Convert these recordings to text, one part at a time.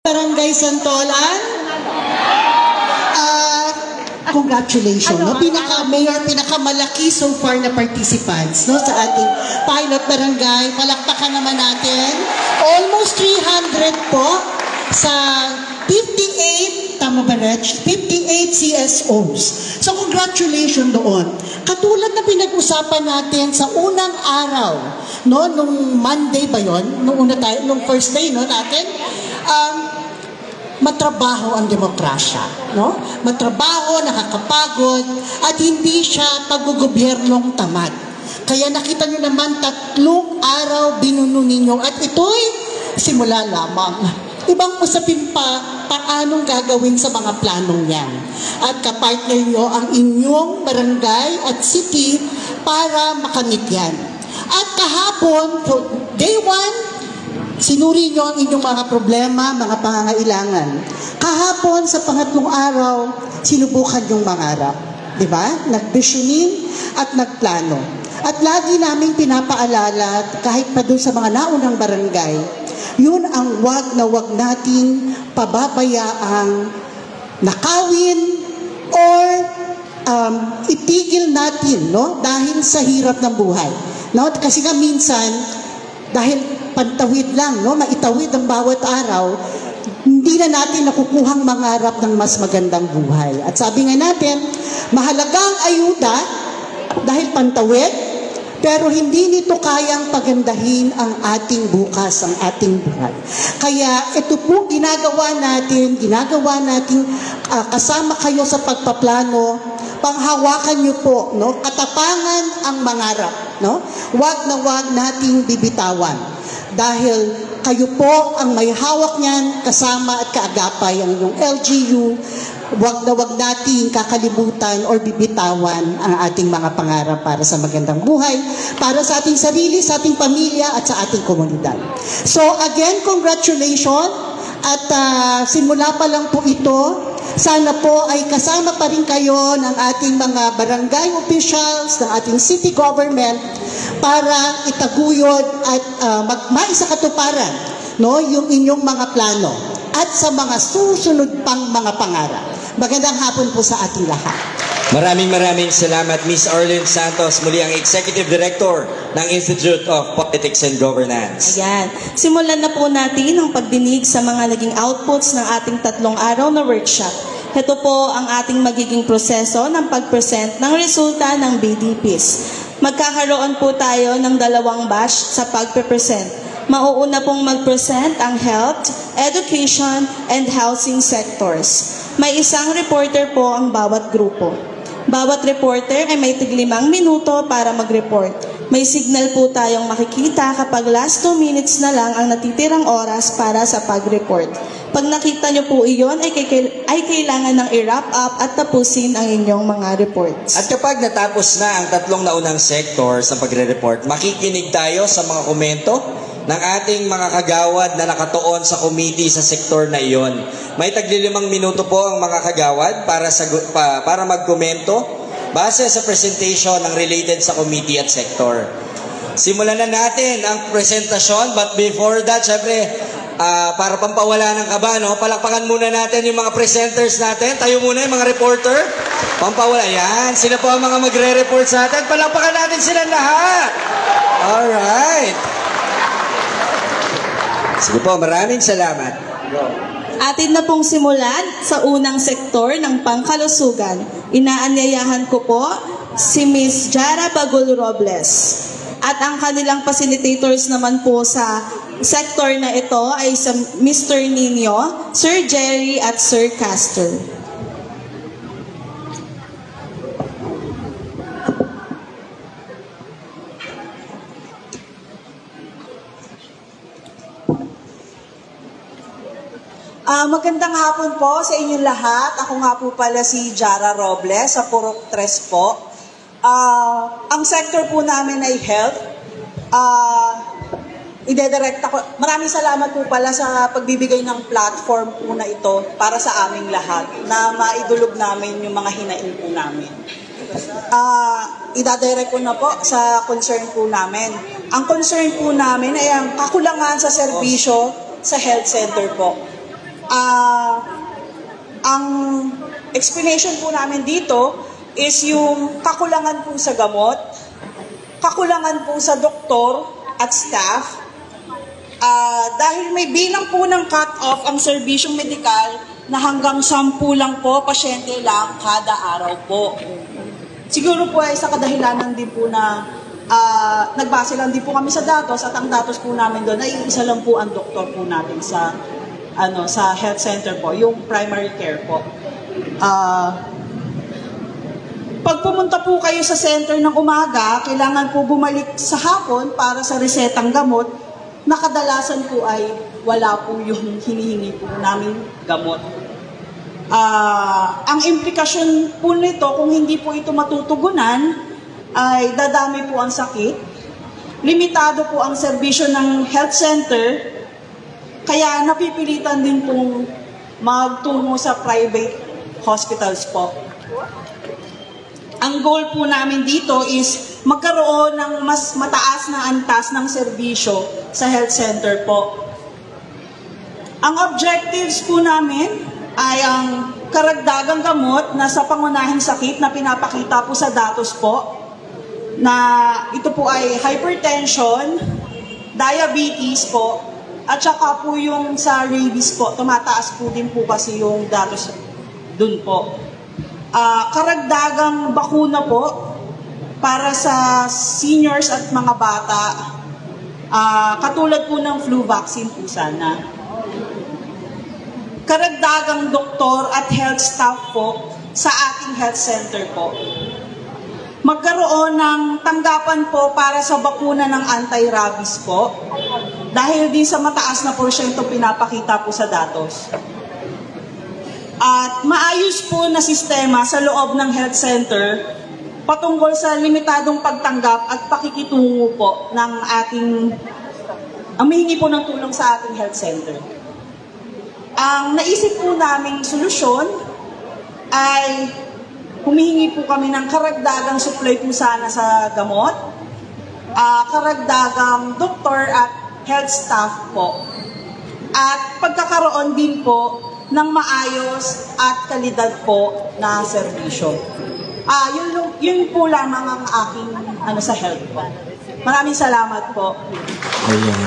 Barangay Santolan, congratulations, no? Mayor, pinakamalaki so far na participants, no, sa ating pilot barangay. Palakpakan naman natin. Almost 300 po sa 58, tama ba, Reg? 58 CSOs. So congratulations doon. Katulad na pinag-usapan natin sa unang araw, no, nung Monday ba yon? Nung first day, no, natin, matrabaho ang demokrasya, no? Matrabaho, nakakapagod, at hindi siya paggugobyernong tamad. Kaya nakita nyo naman 3 araw binuno ninyo, at ito'y simula lamang. Ibang usapin pa, paanong gagawin sa mga planong yan. At kapartner nyo ang inyong barangay at city para makamit yan. At kahapon, day 1, sinuri nyo ang inyong mga problema, mga pangangailangan. Kahapon, sa pangatlong araw, sinubukan yung mangarap. Diba? Nag-visioning at nagplano. At lagi namin pinapaalala, kahit pa doon sa mga naunang barangay, yun ang wag na wag nating pababayaang nakawin or itigil natin, no? Dahil sa hirap ng buhay. No? Kasi nga minsan, dahil pantawid lang, no? Maitawid ang bawat araw, hindi na natin nakukuhang mangarap ng mas magandang buhay. At sabi nga natin, mahalagang ayuda dahil pantawid, pero hindi nito kayang pagandahin ang ating bukas, ang ating buhay. Kaya ito po ginagawa natin kasama kayo sa pagpaplano, panghawakan niyo po, no? Katapangan ang mangarap, no? Wag na wag nating bibitawan. Dahil kayo po ang may hawak niyan, kasama at kaagapay ang inyong LGU. Wag na wag nating kakalimutan or bibitawan ang ating mga pangarap para sa magandang buhay, para sa ating sarili, sa ating pamilya at sa ating komunidad. So again, congratulations, at simula pa lang po ito. Sana po ay kasama pa rin kayo ng ating mga barangay officials, ng ating city government, para itaguyod at maisakatuparan, no, yung inyong mga plano at sa mga susunod pang mga pangarap. Magandang hapon po sa ating lahat. Maraming salamat, Ms. Arlene Santos, muli ang Executive Director ng Institute of Politics and Governance. Ayan. Simulan na po natin ang pagdinig sa mga naging outputs ng ating 3 araw na workshop. Ito po ang ating magiging proseso ng pag-present ng resulta ng BDPs. Magkakaroon po tayo ng 2 batch sa pag-present. Mauuna pong mag-present ang health, education, and housing sectors. May isang reporter po ang bawat grupo. Bawat reporter ay may tig-5 minuto para mag-report. May signal po tayong makikita kapag last 2 minutes na lang ang natitirang oras para sa pag-report. Pag nakita nyo po iyon, ay kailangan ng i-wrap up at tapusin ang inyong mga reports. At kapag natapos na ang 3 naunang sector sa pagre-report, makikinig tayo sa mga komento ng ating mga kagawad na nakatuon sa committee sa sektor na iyon. May tag-5 minuto po ang mga kagawad para magkomento base sa presentation ng related sa committee at sektor. Simulan na natin ang presentasyon, but before that, syempre, para pampawala ng kaba, no? Palakpakan muna natin yung mga presenters natin. Tayo muna yung mga reporter. Pampawala. Yan. Sila po ang mga magre-report sa atin. Palakpakan natin sila lahat. Alright. Sige po, maraming salamat. Atin na pong simulan sa unang sektor ng pangkalusugan. Inaanyayahan ko po si Ms. Jara Bagul Robles. At ang kanilang facilitators naman po sa sektor na ito ay sa Mr. Nino, Sir Jerry at Sir Castor. Magandang hapon po sa inyong lahat. Ako nga po pala si Jara Robles sa Purok 3 po. Ang sector po namin ay health. Idedirect ako. Maraming salamat po pala sa pagbibigay ng platform po na ito para sa aming lahat na maidulog namin yung mga hinaing po namin. Idadirect ko na po sa concern po namin. Ang concern po namin ay ang kakulangan sa serbisyo sa health center po. Ang explanation po namin dito is yung kakulangan po sa gamot, kakulangan po sa doktor at staff, dahil may bilang po ng cut-off ang serbisyong medikal na hanggang 10 lang po, pasyente lang kada araw po. Siguro po ay sa kadahilanan din po na nagbase lang din po kami sa datos at ang datos po namin doon ay isa lang po ang doktor po natin sa health center po, yung primary care po. Pag pumunta po kayo sa center ng umaga, kailangan po bumalik sa hapon para sa resetang gamot na kadalasan po ay wala po yung hinihingi po namin gamot. Ang implikasyon po nito, kung hindi po ito matutugunan, ay dadami po ang sakit, limitado po ang serbisyo ng health center, kaya napipilitan din pong magtungo sa private hospitals po. Ang goal po namin dito is magkaroon ng mas mataas na antas ng serbisyo sa health center po. Ang objectives po namin ay ang karagdagang gamot na sa pangunahing sakit na pinapakita po sa datos po, na ito po ay hypertension, diabetes po, at saka po yung sa rabies po, tumataas po din po kasi yung datos dun po. Karagdagang bakuna po para sa seniors at mga bata, katulad po ng flu vaccine po sana. Karagdagang doktor at health staff po sa ating health center po. Magkaroon ng tanggapan po para sa bakuna ng anti-rabies po, dahil din sa mataas na porsyento pinapakita po sa datos. At maayos po na sistema sa loob ng health center patungkol sa limitadong pagtanggap at pakikitungo po ng humihingi po ng tulong sa ating health center. Ang naisip po naming solusyon ay humihingi po kami ng karagdagang supply po sana sa gamot, karagdagang doktor at health staff po. At pagkakaroon din po ng maayos at kalidad po na serbisyo. Yun po lamang ang aking sa health po. Maraming salamat po. Ayan.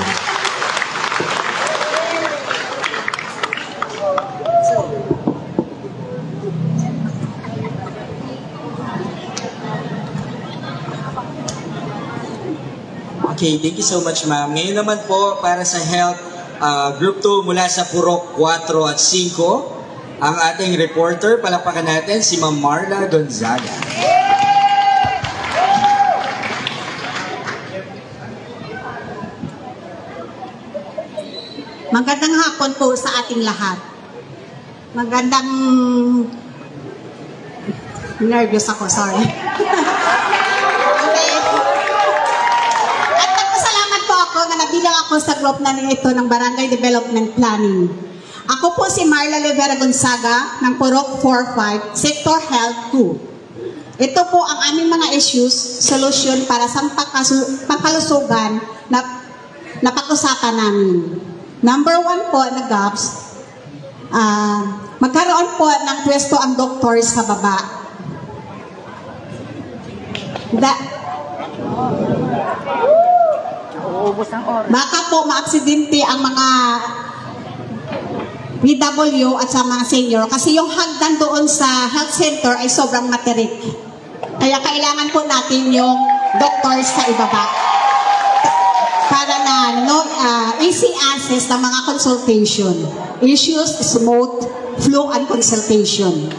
Okay, thank you so much, ma'am. Ngayon naman po, para sa health, Group 2 mula sa Purok 4 at 5, ang ating reporter, palakpakan natin, si Ma'am Marla Gonzaga. Magandang hapon po sa ating lahat. Magandang... Nervous ako, sorry. Na nabilang ako sa group na ito ng Barangay Development Planning. Ako po si Marla Rivera Gonzaga ng Purok 4-5, Sector Health 2. Ito po ang aming mga issues, solusyon para sa pangkalusugan na pag-usapan namin. Number 1 po na gaps, magkaroon po ng pwesto ang doktor sa baba. Baka po maaksidente ang mga PW at sa mga senior kasi yung hagdan doon sa health center ay sobrang materik. Kaya kailangan po natin yung doctors sa ibaba para na easy access ng mga consultation. Issues, smooth flow and consultation.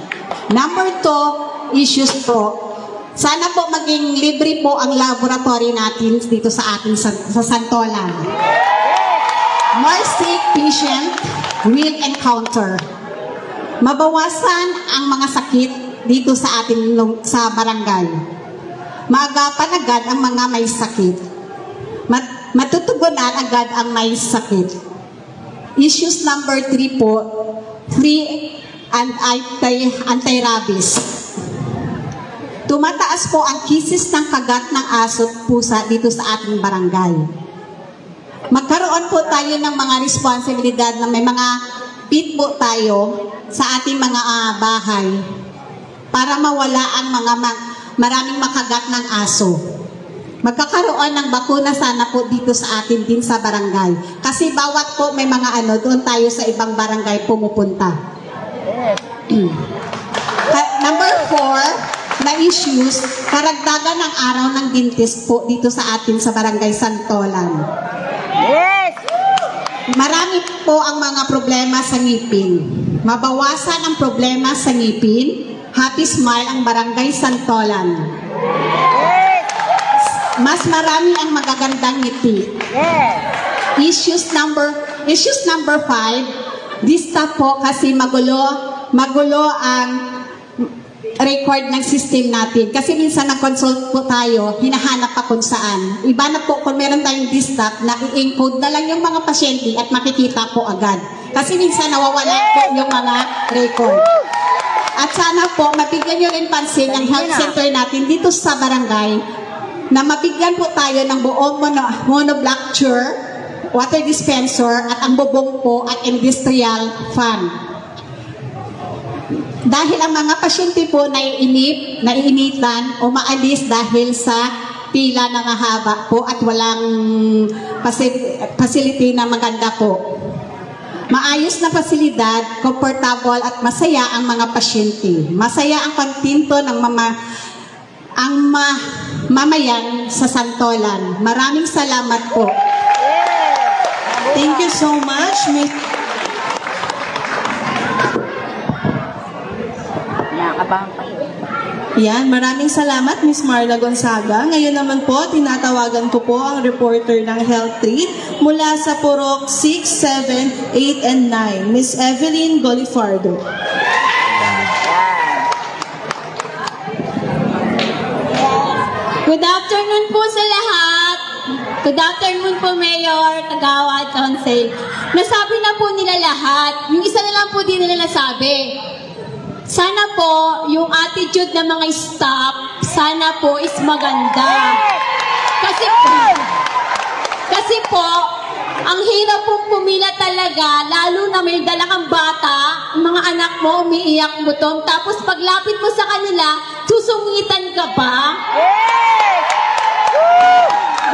Number 2, issues po. Sana po maging libre po ang laboratory natin dito sa ating sa Santolan. More sick patient will encounter. Mabawasan ang mga sakit dito sa ating sa barangay. Maagapan agad ang mga may sakit. Matutugunan agad ang may sakit. Issues number 3 po, free and anti-rabies. Tumataas po ang cases ng kagat ng aso at pusa dito sa ating barangay. Magkaroon po tayo ng mga responsibilidad na may mga pit po tayo sa ating mga bahay para mawala ang maraming makagat ng aso. Magkakaroon ng bakuna sana po dito sa atin din sa barangay. Kasi bawat po may mga doon tayo sa ibang barangay pumupunta. Number 4 na issues, karagdagan ng araw ng dentist po dito sa atin sa barangay Santolan. Yes! Marami po ang mga problema sa ngipin. Mabawasan ang problema sa ngipin, Happy Smile ang barangay Santolan. Mas marami ang magagandang ngiti. Issues number 5, dista po kasi magulo ang record ng system natin. Kasi minsan nag-consult po tayo, hinahanap pa kung saan. Iba na po kung meron tayong distap na i-encode na lang yung mga pasyente at makikita po agad. Kasi minsan nawawala po yung mga record. At sana po, mabigyan nyo rin pansin ang health center natin dito sa barangay na mabigyan po tayo ng buong monoblock water dispenser at ang bubong po at industrial fan. Dahil ang mga pasyente po naiinitan o maalis dahil sa pila na mahaba po at walang facility na maganda po. Maayos na pasilidad, comfortable at masaya ang mga pasyente. Masaya ang kontento ng mamayan sa Santolan. Maraming salamat po. Thank you so much, Miss. Yan, maraming salamat, Miss Marla Gonzaga. Ngayon naman po, tinatawagan ko po ang reporter ng Health 3 mula sa Purok 6, 7, 8, and 9, Miss Evelyn Golifardo. Good afternoon po sa lahat. Good afternoon po, Mayor, Kagawad, Council. Nasabi na po nila lahat. Yung isa na lang po din nila nasabi. Sana po, yung attitude ng mga staff, sana po is maganda. Kasi po, ang hirap pong pumila talaga, lalo na may dala kang bata, mga anak mo, umiiyak mo to, tapos paglapit mo sa kanila, susungitan ka ba?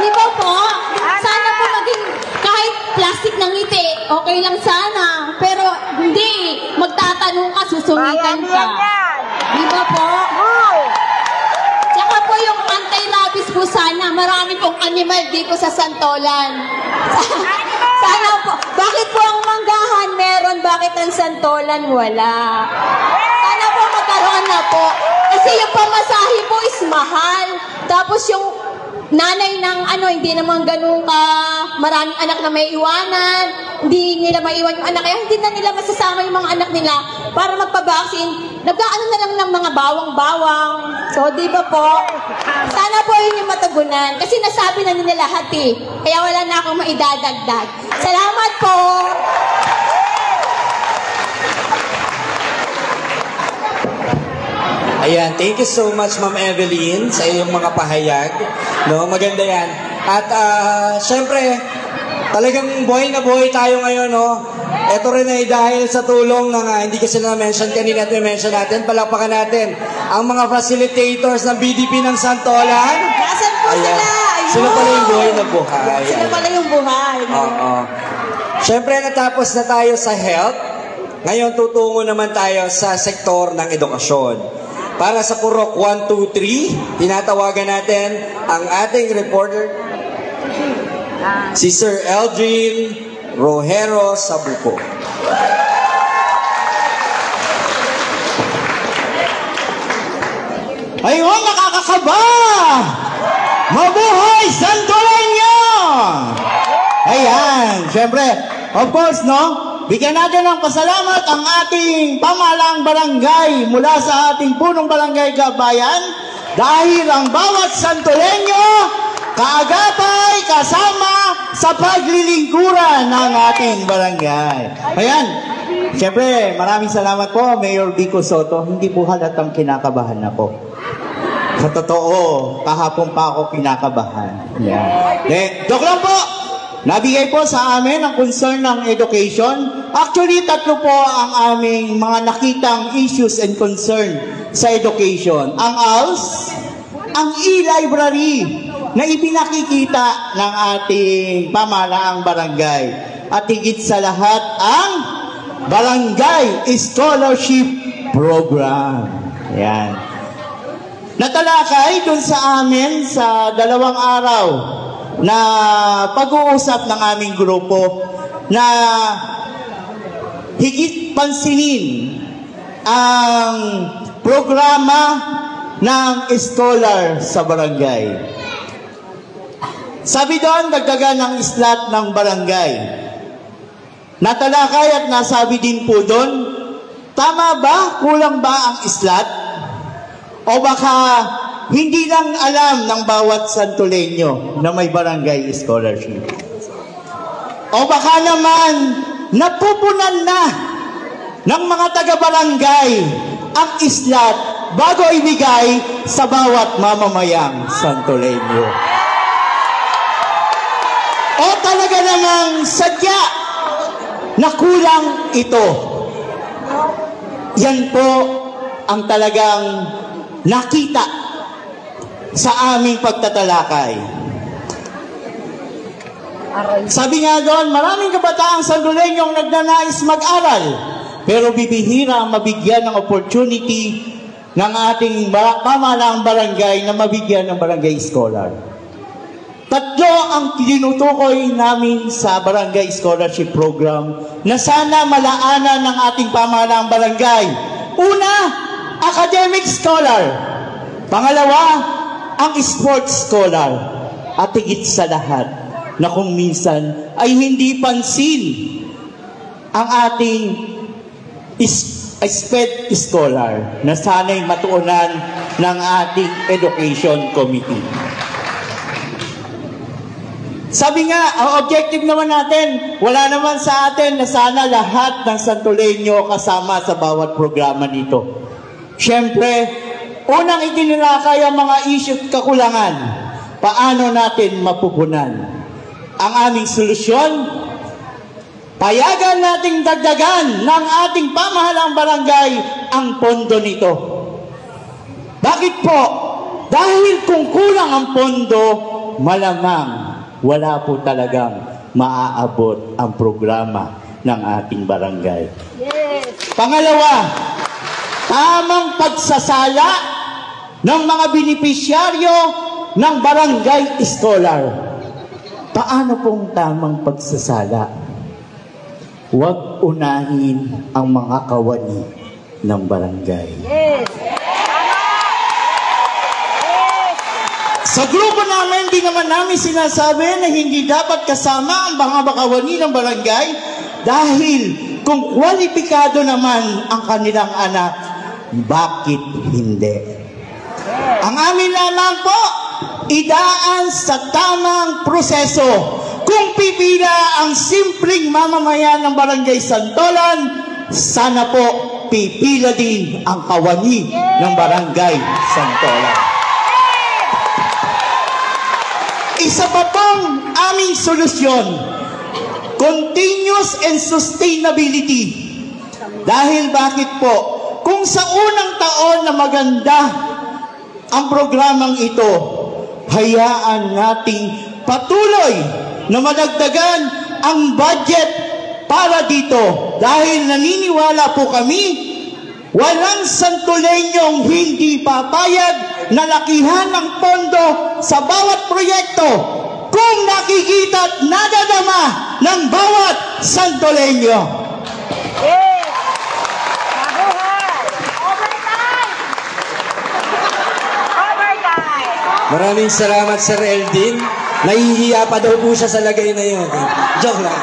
Di ba po? Sana po maging kahit plastic ng ngiti, okay lang sana. Pero hindi, magtatanong ka, susungitan ka. Di ba po? Tsaka po yung anti-rabies po sana, marami pong animal dito sa Santolan. Sana po, bakit po ang Manggahan meron, bakit ang Santolan wala? Sana po magkaroon na po. Kasi yung pamasahe po is mahal. Tapos yung nanay ng hindi naman ganun ka maraming anak na may iwanan, hindi nila maiwan yung anak, kaya hindi na nila masasama yung mga anak nila para magpabaksin. Nag-aano na lang ng mga bawang-bawang. So, di ba po? Sana po yun yung matugunan. Kasi nasabi na nila lahat Kaya wala na akong maidadagdag. Salamat po! Ayan, thank you so much, Ma'am Evelyn, sa iyong mga pahayag. No, maganda yan. At syempre, talagang buhay na buhay tayo ngayon, no? Ito rin ay dahil sa tulong ng, hindi kasi na-mention kanina at mention natin, palakpakan natin ang mga facilitators ng BDP ng Santolan. Nasaan po sila? Ayun. Sila pala yung buhay na buhay. Sila pala yung buhay. Oo. Syempre, natapos na tayo sa health. Ngayon, tutungo naman tayo sa sektor ng edukasyon. Para sa Purok 1, 2, 3, tinatawagan natin ang ating reporter, si Sir Eldrin Rojero Sabuco. Ayun, nakakakaba! Mabuhay Santoleño! Ayan, syempre, of course, no? Bigyan natin ng pasalamat ang ating pamahalang barangay mula sa ating punong barangay Gabayan dahil ang bawat Santoleño kaagapay kasama sa paglilingkuran ng ating barangay. Ayan, syempre, maraming salamat po, Mayor Vico Soto. Hindi po halatang kinakabahan na po. Sa totoo, kahapon pa ako kinakabahan. Yan. Joke lang po! Nabigay po sa amin ang concern ng education. Actually, 3 po ang aming mga nakitang issues and concern sa education. Ang ALS, ang e-library na ipinakikita ng ating pamahalaang barangay. At higit sa lahat, ang Barangay Scholarship Program. Yan. Natalakay dun sa amin sa 2 araw na pag-uusap ng aming grupo na higit pansinin ang programa ng scholar sa barangay. Sabi doon, dagdagan ng slot ng barangay. Natalakay at nasabi din po doon, tama ba? Kulang ba ang slot? O baka hindi lang alam ng bawat Santoleño na may barangay scholarship. O baka naman napupunan na ng mga taga-barangay ang slot bago ibigay sa bawat mamamayang Santoleño. O talaga namang sadya na kulang ito. Yan po ang talagang nakita sa aming pagtatalakay. Sabi nga doon, maraming kabataang Santoleñong nagnanais mag-aral, pero bibihira ang mabigyan ng opportunity ng ating pamahalaang barangay na mabigyan ng barangay scholar. 3 ang tinutukoy namin sa Barangay Scholarship Program na sana malaanan ng ating pamahalaang barangay. Una, academic scholar. Pangalawa, ang sports scholar. At higit sa lahat, na kung minsan ay hindi pansin ang ating SPED scholar na sana'y matuunan ng ating Education Committee. Sabi nga, ang objective naman natin, wala naman sa atin na sana lahat ng Santoleño kasama sa bawat programa nito. Siyempre, unang itinilakay ang mga issue at kakulangan. Paano natin mapupunan? Ang aming solusyon, payagan nating dagdagan ng ating pamahalaang barangay ang pondo nito. Bakit po? Dahil kung kulang ang pondo, malamang wala po talagang maaabot ang programa ng ating barangay. Yes. Pangalawa, tamang pagsasala ng mga benepisyaryo ng barangay scholar. Paano pong tamang pagsasala? Huwag unahin ang mga kawani ng barangay. Yes. Sa grupo namin, di naman namin sinasabi na hindi dapat kasama ang mga bakawani ng barangay dahil kung kwalipikado naman ang kanilang anak, bakit hindi? Ang amin lamang po, idaan sa tamang proseso. Kung pipila ang simpleng mamamayan ng barangay Santolan, sana po pipila din ang kawani ng barangay Santolan. Isa pa pong aming solusyon, continuous and sustainability. Dahil bakit po? Kung sa unang taon na maganda ang programang ito, hayaan nating patuloy na madagdagan ang budget para dito. Dahil naniniwala po kami, walang Santoleñong hindi papayag na lakihan ng pondo sa bawat proyekto kung nakikita at nadadama ng bawat Santoleño. Yes! Mabuhay! Overtime! Overtime! Maraming salamat, Sir Eldin. Nahihiya pa daw po siya sa lagay na yun. Joke lang.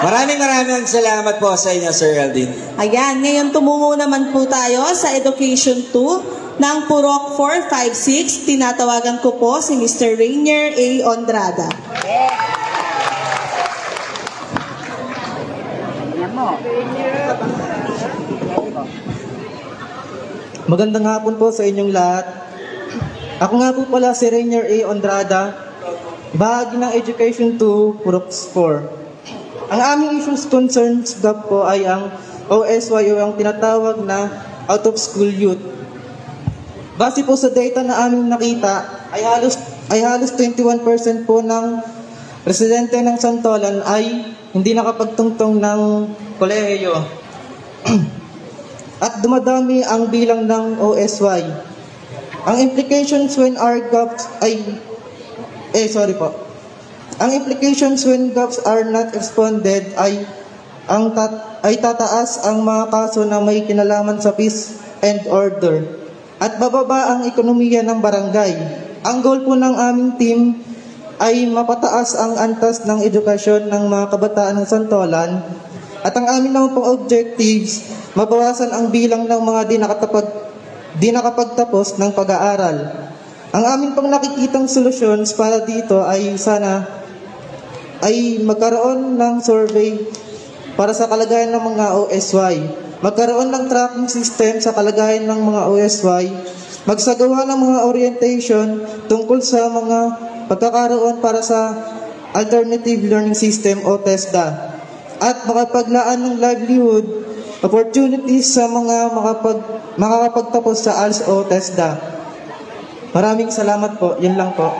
Maraming salamat po sa inyo, Sir Eldin. Ayan, ngayon tumungo naman po tayo sa Education 2 ng Purok 456. Tinatawagan ko po si Mr. Rainier A. Ondrada. Magandang hapon po sa inyong lahat. Ako nga po pala si Rainier A. Ondrada, bahagi ng Education 2, Purok 4. Ang aming issues concerns gap po ay ang OSY o ang tinatawag na out of school youth. Base po sa data na aming nakita ay halos 21% po ng residente ng Santolan ay hindi nakapagtungtong ng kolehiyo. At dumadami ang bilang ng OSY. Ang implications when gaps are not responded ay tataas ang mga kaso na may kinalaman sa peace and order at bababa ang ekonomiya ng barangay. Ang goal po ng aming team ay mapataas ang antas ng edukasyon ng mga kabataan ng Santolan at ang amin naman pong objectives, mabawasan ang bilang ng mga di nakapagtapos ng pag-aaral. Ang amin pong nakikitang solutions para dito ay sana ay magkaroon ng survey para sa kalagayan ng mga OSY. Magkaroon ng tracking system sa kalagayan ng mga OSY. Magsagawa ng mga orientation tungkol sa mga pagkakaroon para sa Alternative Learning System o TESDA. At makapaglaan ng livelihood opportunities sa mga makakapagtapos sa ALS o TESDA. Maraming salamat po. Yun lang po.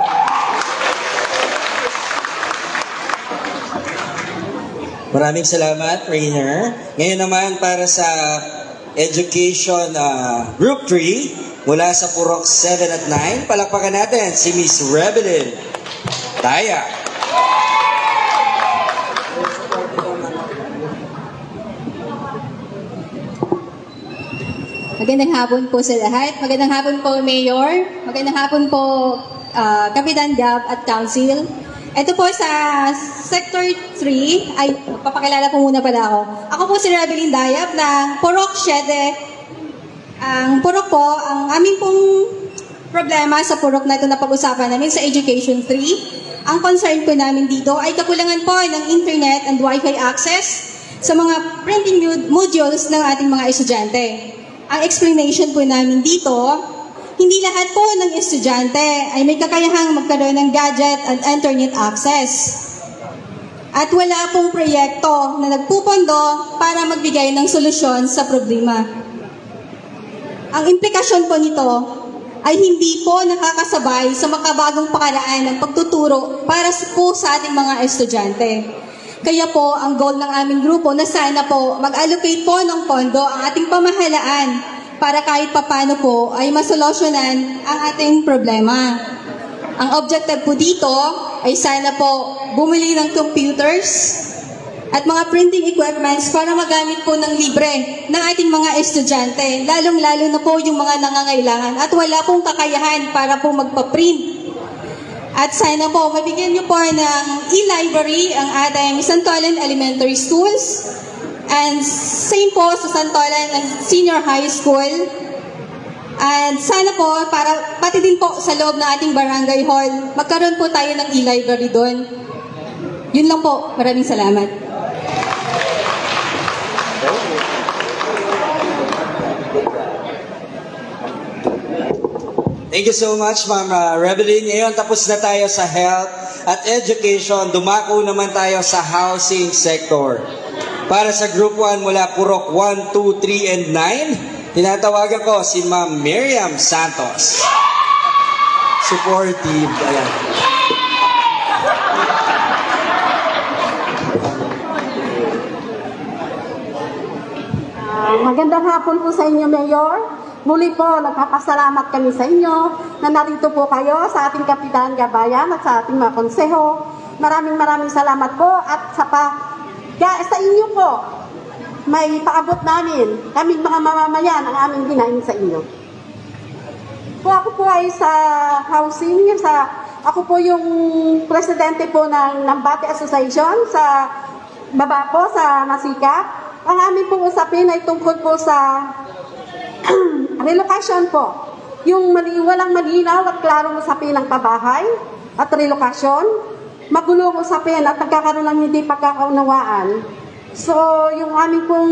Maraming salamat, Rainer. Ngayon naman para sa Education Group 3, mula sa Purok 7 at 9, palakpakan natin si Miss Rebelin Daya. Magandang hapon po sa lahat. Magandang hapon po, Mayor. Magandang hapon po, Kapitan Gab at Council. Ito po sa Sector 3, ay papakilala po muna pala ako. Ako po si Rebelin Dayap ng Purok 7. Ang Purok po, ang aming pong problema sa Purok na ito na pag-usapan namin sa Education 3. Ang concern po namin dito ay kakulangan po ng internet and wifi access sa mga printing modules ng ating mga estudyante. Ang explanation po namin dito, hindi lahat po ng estudyante ay may kakayahang magkaroon ng gadget and internet access. At wala pong proyekto na nagpupondo para magbigay ng solusyon sa problema. Ang implikasyon po nito ay hindi po nakakasabay sa makabagong pakaraan ng pagtuturo para po sa ating mga estudyante. Kaya po, ang goal ng aming grupo na sana po mag-allocate po ng pondo ang ating pamahalaan para kahit papano po ay masolusyonan ang ating problema. Ang objective po dito ay sana po bumili ng computers at mga printing equipments para magamit po ng libre ng ating mga estudyante, lalong-lalo na po yung mga nangangailangan at wala pong kakayahan para po magpa-print. At sana po, mabigyan niyo po ng e-library ang ating Santolan Elementary Schools and same po sa Santolan Senior High School. And sana po, para pati din po sa loob ng ating barangay hall, magkaroon po tayo ng e-library doon. Yun lang po. Maraming salamat. Thank you so much, Ma'am Rebelin. Ngayon, tapos na tayo sa health at education. Dumako naman tayo sa housing sector. Para sa Group 1 mula Purok 1, 2, 3, and 9, tinatawagan ko si Ma'am Miriam Santos. Supportive. Ayan. Magandang hapon po sa inyo, Mayor. Muli po, nagpapasalamat kami sa inyo na narito po kayo sa ating Kapitan Gabayan at sa ating mga konseho. Maraming salamat po at sa inyo po, may paabot namin, kaming mga mamamayan ang aming hinahin sa inyo. Ako po ay sa housing, ako po yung presidente po ng Nambate Association sa baba po sa Masika. Ang aming pong usapin ay tungkol po sa relocation po. Yung walang malinaw at klarong usapin ng pabahay at relokasyon, magulong usapin at nagkakaroon ng hindi pagkakaunawaan. So, yung aming pong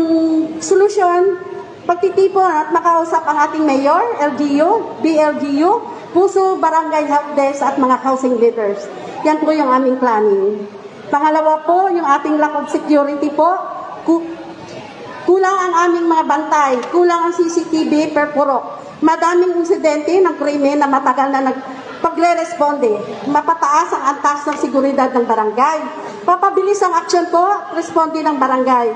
solusyon, pagtitipon at makausap ang ating mayor, LGU, BLGU, puso, barangay help desk at mga housing leaders. Yan po yung aming planning. Pangalawa po, yung ating lack of security po. Kulang ang aming mga bantay, kulang ang CCTV per purok. Madaming insidente ng krimen na matagal na pagre-responde. Mapataas ang antas ng seguridad ng barangay. Papabilis ang aksyon po, responde ng barangay.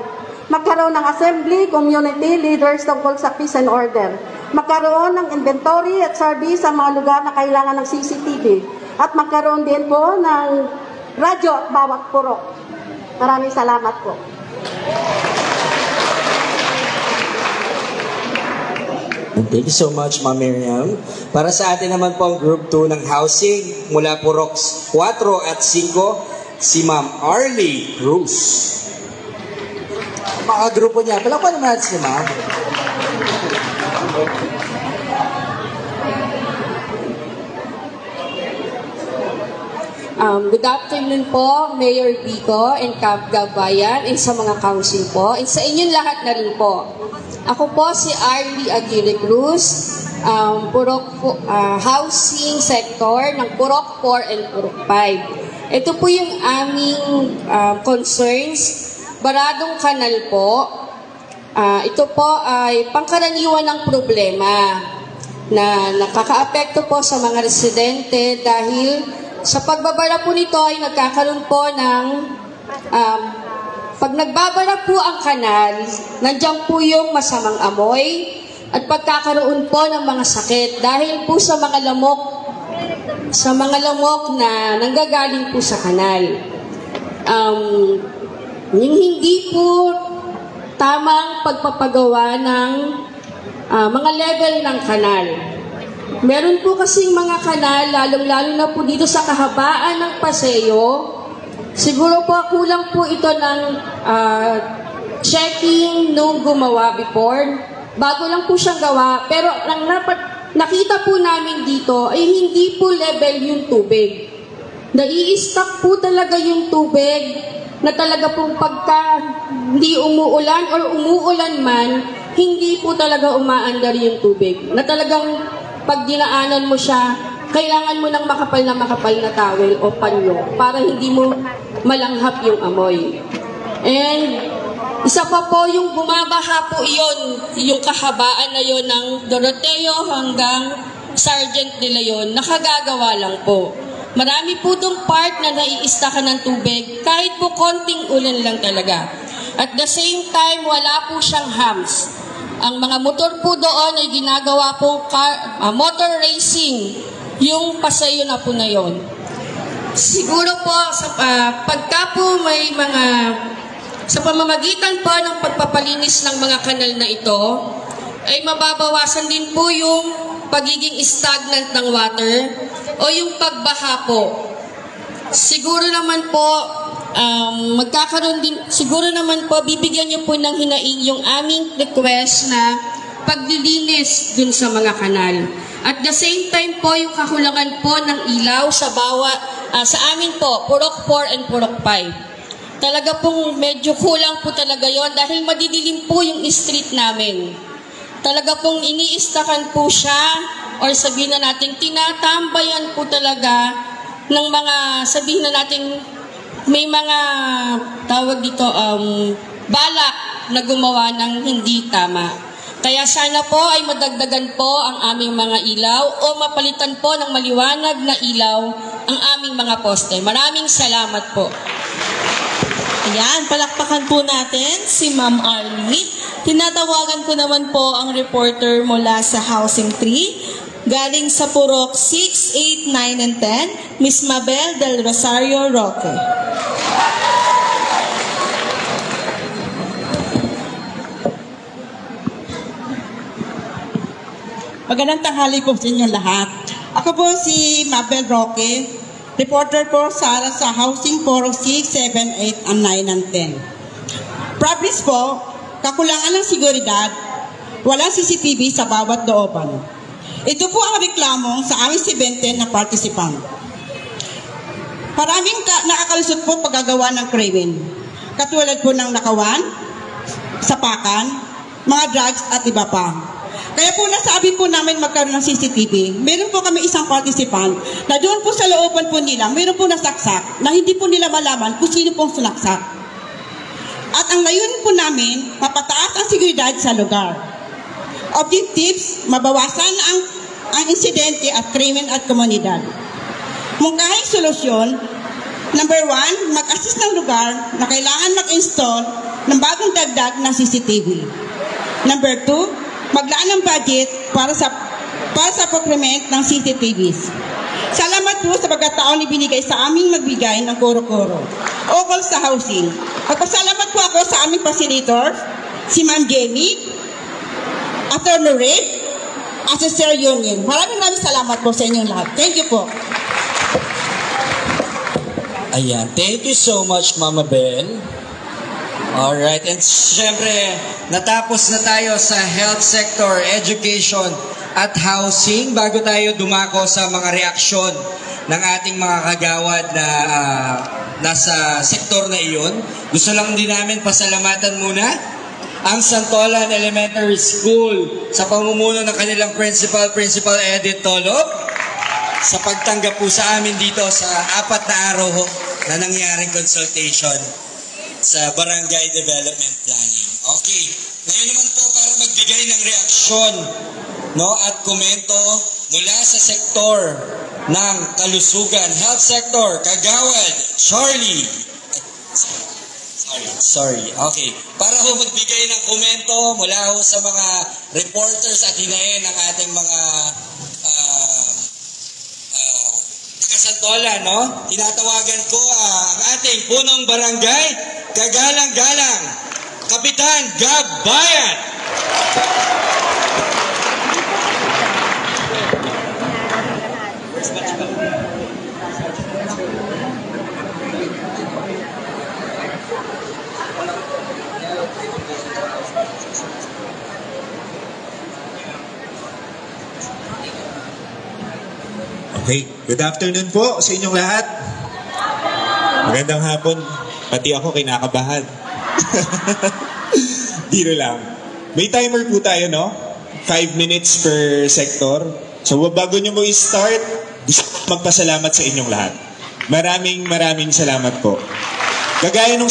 Magkaroon ng assembly, community leaders tungkol sa peace and order. Magkaroon ng inventory at service sa mga lugar na kailangan ng CCTV. At magkaroon din po ng radyo at bawat purok. Maraming salamat po. Thank you so much, Ma'am Miriam. Para sa atin naman po ang Group 2 ng Housing mula Purok 4 at 5, si Ma'am Arlie Cruz. Mga grupo niya, palakpan naman natin si Ma'am. Good afternoon po, Mayor Vico and Cap Gabayan and sa mga council po and sa inyong lahat na rin po. Ako po si Arlie Aguirre Cruz, housing sector ng Purok 4 and Purok 5. Ito po yung aming concerns, baradong kanal po. Ito po ay pangkaraniwan ng problema na nakakaapekto po sa mga residente dahil sa pagbabara po nito ay nagkakaroon po ng pag nagbabara po ang kanal, nandiyan po yung masamang amoy at pagkakaroon po ng mga sakit dahil po sa mga lamok na nanggagaling po sa kanal. Yung hindi po tamang pagpapagawa ng mga level ng kanal. Meron po kasing mga kanal, lalong-lalo na po dito sa kahabaan ng paseo. Siguro po kulang po ito ng checking nung gumawa before. Bago lang po siyang gawa. Pero ang nakita po namin dito ay hindi po level yung tubig. Nai-stack po talaga yung tubig na talaga pong pagka hindi umuulan or umuulan man, hindi po talaga umaandar yung tubig. Na talagang pag dinaanan mo siya, kailangan mo ng makapal na towel o panyo para hindi mo malanghap yung amoy. And isa pa po yung bumabaha po iyon, yung kahabaan na yon ng Doroteo hanggang Sergeant de Leon, nakagagawa lang po. Marami po itong part na naiistakan ng tubig, kahit po konting ulan lang talaga. At the same time, wala po siyang humps. Ang mga motor po doon ay ginagawa po motor racing, yung pasayo na po na yon. Siguro po, pagka po may mga, sa pamamagitan po ng pagpapalinis ng mga kanal na ito, ay mababawasan din po yung pagiging stagnant ng water o yung pagbaha po. Siguro naman po, magkakaroon din, siguro naman po, bibigyan niyo po ng hinaing yung aming request na paglilinis dun sa mga kanal. At the same time po, yung kakulangan po ng ilaw sa sa amin po, Purok 4 and Purok 5. Talaga pong medyo kulang po talaga yon dahil madidilim po yung street namin. Talaga pong iniistakan po siya or sabihin na natin, tinatambayan po talaga ng mga, sabihin na natin, may mga tawag dito, balak na gumawa ng hindi tama. Kaya sana po ay madagdagan po ang aming mga ilaw o mapalitan po ng maliwanag na ilaw ang aming mga poste. Maraming salamat po. Ayan, palakpakan po natin si Ma'am Arlie. Tinatawagan ko naman po ang reporter mula sa Housing 3, galing sa Purok 6, 8, 9, and 10, Miss Mabel Del Rosario Roque. Magandang tanghali po sa inyo lahat. Ako po si Mabel Roque, reporter po sa Housing 4, 6, 7, 8, and 9, and 10. Promise po, kakulangan ng seguridad, walang CCTV sa bawat looban. Ito po ang reklamong sa aming 70 na participant. Maraming nakakalusot po paggagawa ng krimen. Katulad po ng nakawan, sapakan, mga drugs at iba pa. Kaya po nasabi po namin magkaroon ng CCTV. Meron po kami isang participant na doon po sa looban po nila, meron po nasaksak na hindi po nila malaman kung sino pong sunaksak. At ang layunin po namin, mapataas ang seguridad sa lugar. Objectives, mabawasan ang insidente at krimen at komunidad. Mungkahing solusyon, number 1, mag-assist ng lugar na kailangan mag-install ng bagong dagdag na CCTV. Number 2, maglaan ng budget para sa procurement ng CCTVs. Salamat po sa pagkataon na binigay sa aming magbigay ng kuro-kuro. Ukol sa housing. Magpasalamat po ako sa aming facilitator, si Ma'am Jamie, Attorney Red, at si Sir Union. Maraming salamat po sa inyong lahat. Thank you po. Ayan, thank you so much, Mama Bel. Alright, and syempre, natapos na tayo sa health sector, education, at housing. Bago tayo dumako sa mga reaksyon ng ating mga kagawad na nasa sektor na iyon, gusto lang din namin pasalamatan muna ang Santolan Elementary School sa pamumuno ng kanilang Principal Edith Tolop sa pagtanggap po sa amin dito sa 4 na araw na nangyaring consultation sa Barangay Development Planning. Okay, ngayon naman po para magbigay ng reaksyon at komento mula sa sektor ng kalusugan, health sector, Kagawad Charlie. Sorry. Okay. Para ho magbigay ng komento mula ho sa mga reporters at hinain ng ating mga taga-Santolan, tinatawagan ko ang ating punong barangay, kagalang-galang, Kapitan Gab Bayan. Okay, good afternoon po sa inyong lahat. Magandang hapon. Pati ako kinakabahan. Dito lang. May timer po tayo, 5 minutes per sector. So bago nyo mo i-start, gusto ko magpasalamat sa inyong lahat. Maraming salamat po. Kagaya nung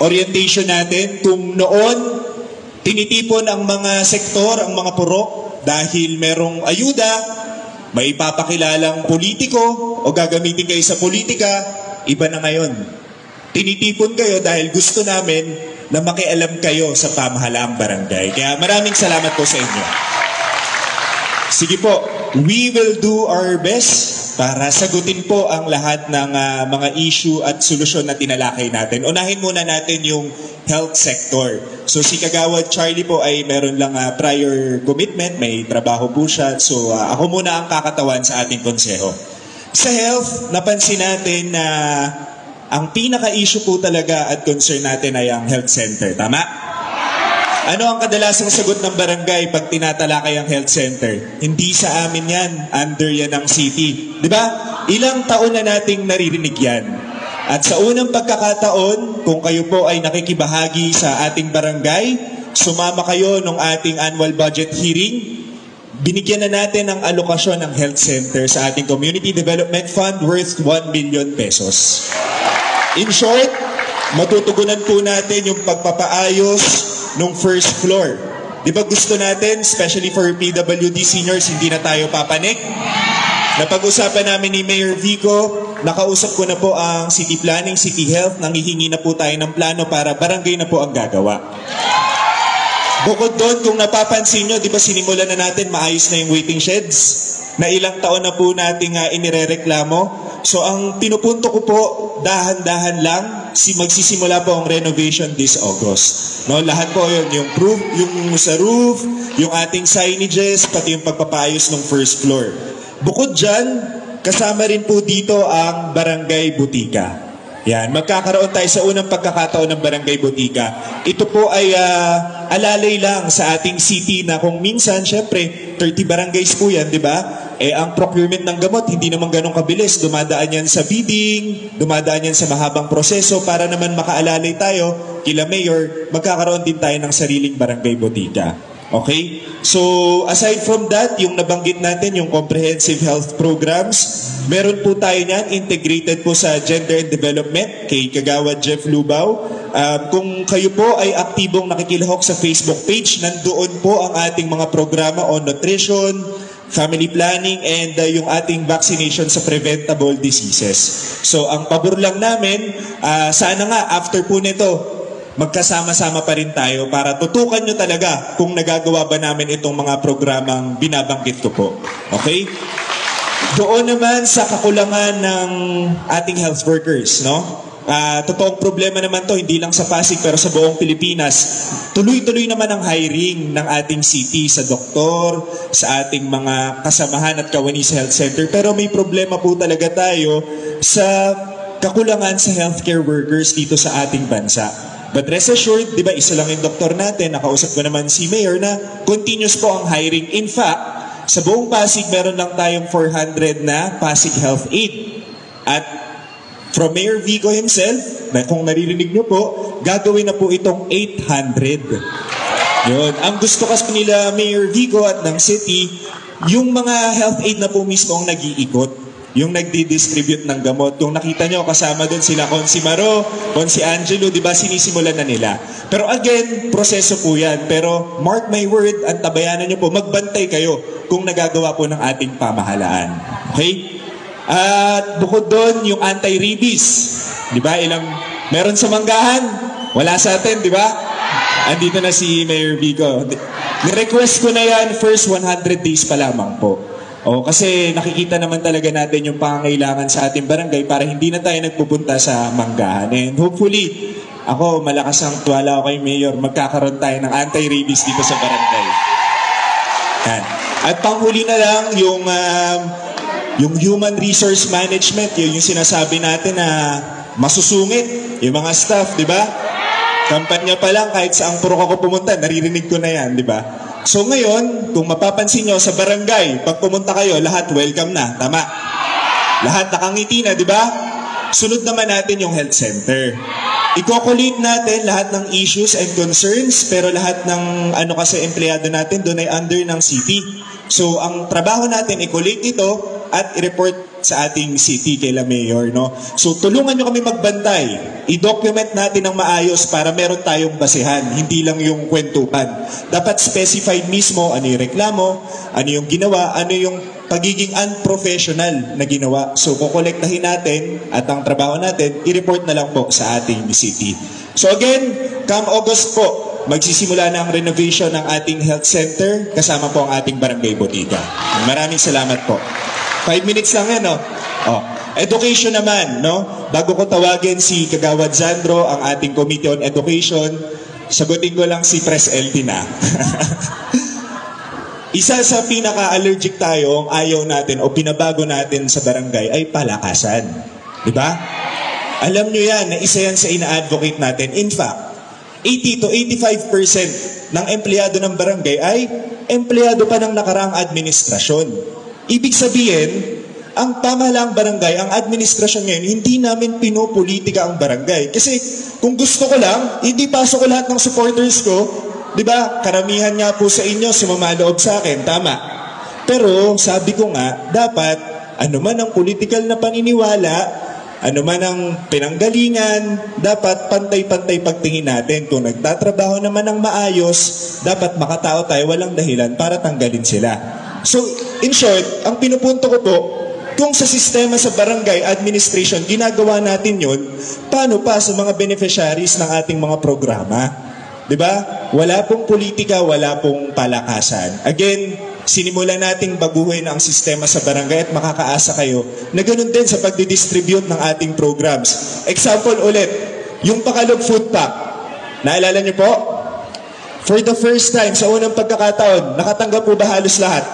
orientation natin, kung noon tinitipon ang mga sektor, ang mga purok, dahil merong ayuda, may ipapakilalang politiko o gagamitin kayo sa politika, iba na ngayon. Tinitipon kayo dahil gusto namin na makialam kayo sa pamahalaang barangay. Kaya maraming salamat po sa inyo. Sige po, we will do our best para sagutin po ang lahat ng mga issue at solusyon na tinalakay natin. Unahin muna natin yung health sector. So si Kagawad Charlie po ay meron lang prior commitment, may trabaho po siya. So ako muna ang kakatawan sa ating konseho. Sa health, napansin natin na ang pinaka-issue po talaga at concern natin ay ang health center. Tama? Ano ang kadalasang sagot ng barangay pag tinatalakay ang health center? Hindi sa amin yan, under yan ng city. Diba? Ilang taon na nating naririnig yan. At sa unang pagkakataon, kung kayo po ay nakikibahagi sa ating barangay, sumama kayo nung ating annual budget hearing, binigyan na natin ng alokasyon ng health center sa ating Community Development Fund worth 1 million pesos. In short, matutugunan po natin yung pagpapaayos nung first floor. Di ba gusto natin, especially for PWD seniors, hindi na tayo papanik? Napag-usapan namin ni Mayor Vico, nakausap ko na po ang City Planning, City Health, nanghihingi na po tayo ng plano para barangay na po ang gagawa. Bukod doon, kung napapansin nyo, di ba sinimulan na natin maayos na yung waiting sheds? Na ilang taon na po nating inirereklamo. So ang pinupunto ko po, dahan-dahan lang, magsisimula po ang renovation this August. Lahat po yun, yung sa roof, yung ating signages, pati yung pagpapaayos ng first floor. Bukod dyan, kasama rin po dito ang Barangay Butika. Yan, magkakaroon tayo sa unang pagkakataon ng Barangay Butika. Ito po ay alalay lang sa ating city na kung minsan, syempre, 30 barangays po yan, di ba? Ang procurement ng gamot, hindi naman ganun kabilis. Dumadaan yan sa bidding, dumadaan yan sa mahabang proseso para naman makaalalay tayo kila Mayor, magkakaroon din tayo ng sariling Barangay Butika. Okay? So, aside from that, yung nabanggit natin, yung comprehensive health programs, meron po tayo niyan, integrated po sa Gender and Development, kay Kagawad Jeff Lubao. Kung kayo po ay aktibong nakikilahok sa Facebook page, nandoon po ang ating mga programa on nutrition, family planning, and yung ating vaccination sa preventable diseases. So, ang pabor lang namin, sana nga, after po nito, magkasama-sama pa rin tayo para tutukan nyo talaga kung nagagawa ba namin itong mga programang binabanggit ko po. Okay? Doon naman sa kakulangan ng ating health workers, no? Totoong problema naman to, hindi lang sa Pasig pero sa buong Pilipinas. Tuloy-tuloy naman ang hiring ng ating CT sa doktor, sa ating mga kasamahan at kawani sa health center. Pero may problema po talaga tayo sa kakulangan sa healthcare workers dito sa ating bansa. But rest assured, di ba, isa lang yung doktor natin, nakausap ko naman si Mayor na continuous po ang hiring. In fact, sa buong Pasig, meron lang tayong 400 na Pasig Health Aid. At from Mayor Vico himself, na kung naririnig nyo po, gagawin na po itong 800. Yun. Ang gusto kasi nila Mayor Vico at ng city, yung mga health aid na po mismo ang nag-iikot. Yung nagdi-distribute ng gamot. Yung nakita nyo, kasama doon sila Consi Maro, Consi Angelo, di ba, sinisimulan na nila. Pero again, proseso po yan. Pero mark my word, ang tabayanan nyo po, magbantay kayo kung nagagawa po ng ating pamahalaan. Okay? At bukod doon, yung anti-rabies. Di ba, meron sa Manggahan, wala sa atin, di ba? Andito na si Mayor Vico. Ni-request ko na yan, first 100 days pa lamang po. Kasi nakikita naman talaga natin yung pangangailangan sa ating barangay para hindi na tayo nagpupunta sa Manggahan. And hopefully, ako malakas ang tuwala ko kay Mayor, magkakaroon tayo ng anti-rabies dito sa barangay. Yan. At panghuli na lang, yung human resource management, yung sinasabi natin na masusungit, yung mga staff, di ba? Kampanya pa lang, kahit saang purok ako pumunta, naririnig ko na yan, di ba? So ngayon, kung mapapansin nyo sa barangay, pag pumunta kayo, lahat welcome na. Tama. Lahat nakangiti na, di ba? Sunod naman natin yung health center. I-collate natin lahat ng issues and concerns, pero lahat ng kasi empleyado natin doon ay under ng city. So ang trabaho natin, i-collate ito at i-report sa ating city kay La Mayor, no? So tulungan nyo kami magbantay. I-document natin ng maayos para meron tayong basehan, hindi lang yung kwentuhan. Dapat specified mismo ano yung reklamo, ano yung ginawa, ano yung pagiging unprofessional na ginawa. So kukolektahin natin at ang trabaho natin, i-report na lang po sa ating city. So again, come August po, magsisimula na ang renovation ng ating health center kasama po ang ating barangay Botica. Maraming salamat po. 5 minutes lang yan, no? Education naman, no? Bago ko tawagin si Kagawad Zandro, ang ating Committee on Education, sagutin ko lang si Pres LT na. Isa sa pinaka-allergic tayo, ang ayaw natin o pinabago natin sa barangay ay palakasan. Diba? Alam nyo yan, na isa yan sa ina-advocate natin. In fact, 80 to 85% ng empleyado ng barangay ay empleyado pa ng nakaraang administrasyon. Ibig sabihin, ang pamahalaang barangay, ang administrasyon ngayon, hindi namin pinopolitika ang barangay. Kasi kung gusto ko lang, hindi pasok ko lahat ng supporters ko. Di ba? Karamihan nga po sa inyo, sumamaloob sa akin. Tama. Pero sabi ko nga, dapat, ano man ang political na paniniwala, ano man ang pinanggalingan, dapat pantay-pantay pagtingin natin. Kung nagtatrabaho naman ng maayos, dapat makatao tayo, walang dahilan para tanggalin sila. So, in short, ang pinupunto ko po, kung sa sistema sa barangay administration, ginagawa natin yun, paano pa sa mga beneficiaries ng ating mga programa? Diba? Wala pong politika, wala pong palakasan. Again, sinimulan nating baguhin ang sistema sa barangay at makakaasa kayo na ganun din sa pagdidistribute ng ating programs. Example ulit, yung Pakalog Food Pack. Naalala niyo po? For the first time, sa unang pagkakataon, nakatanggap po ba halos lahat?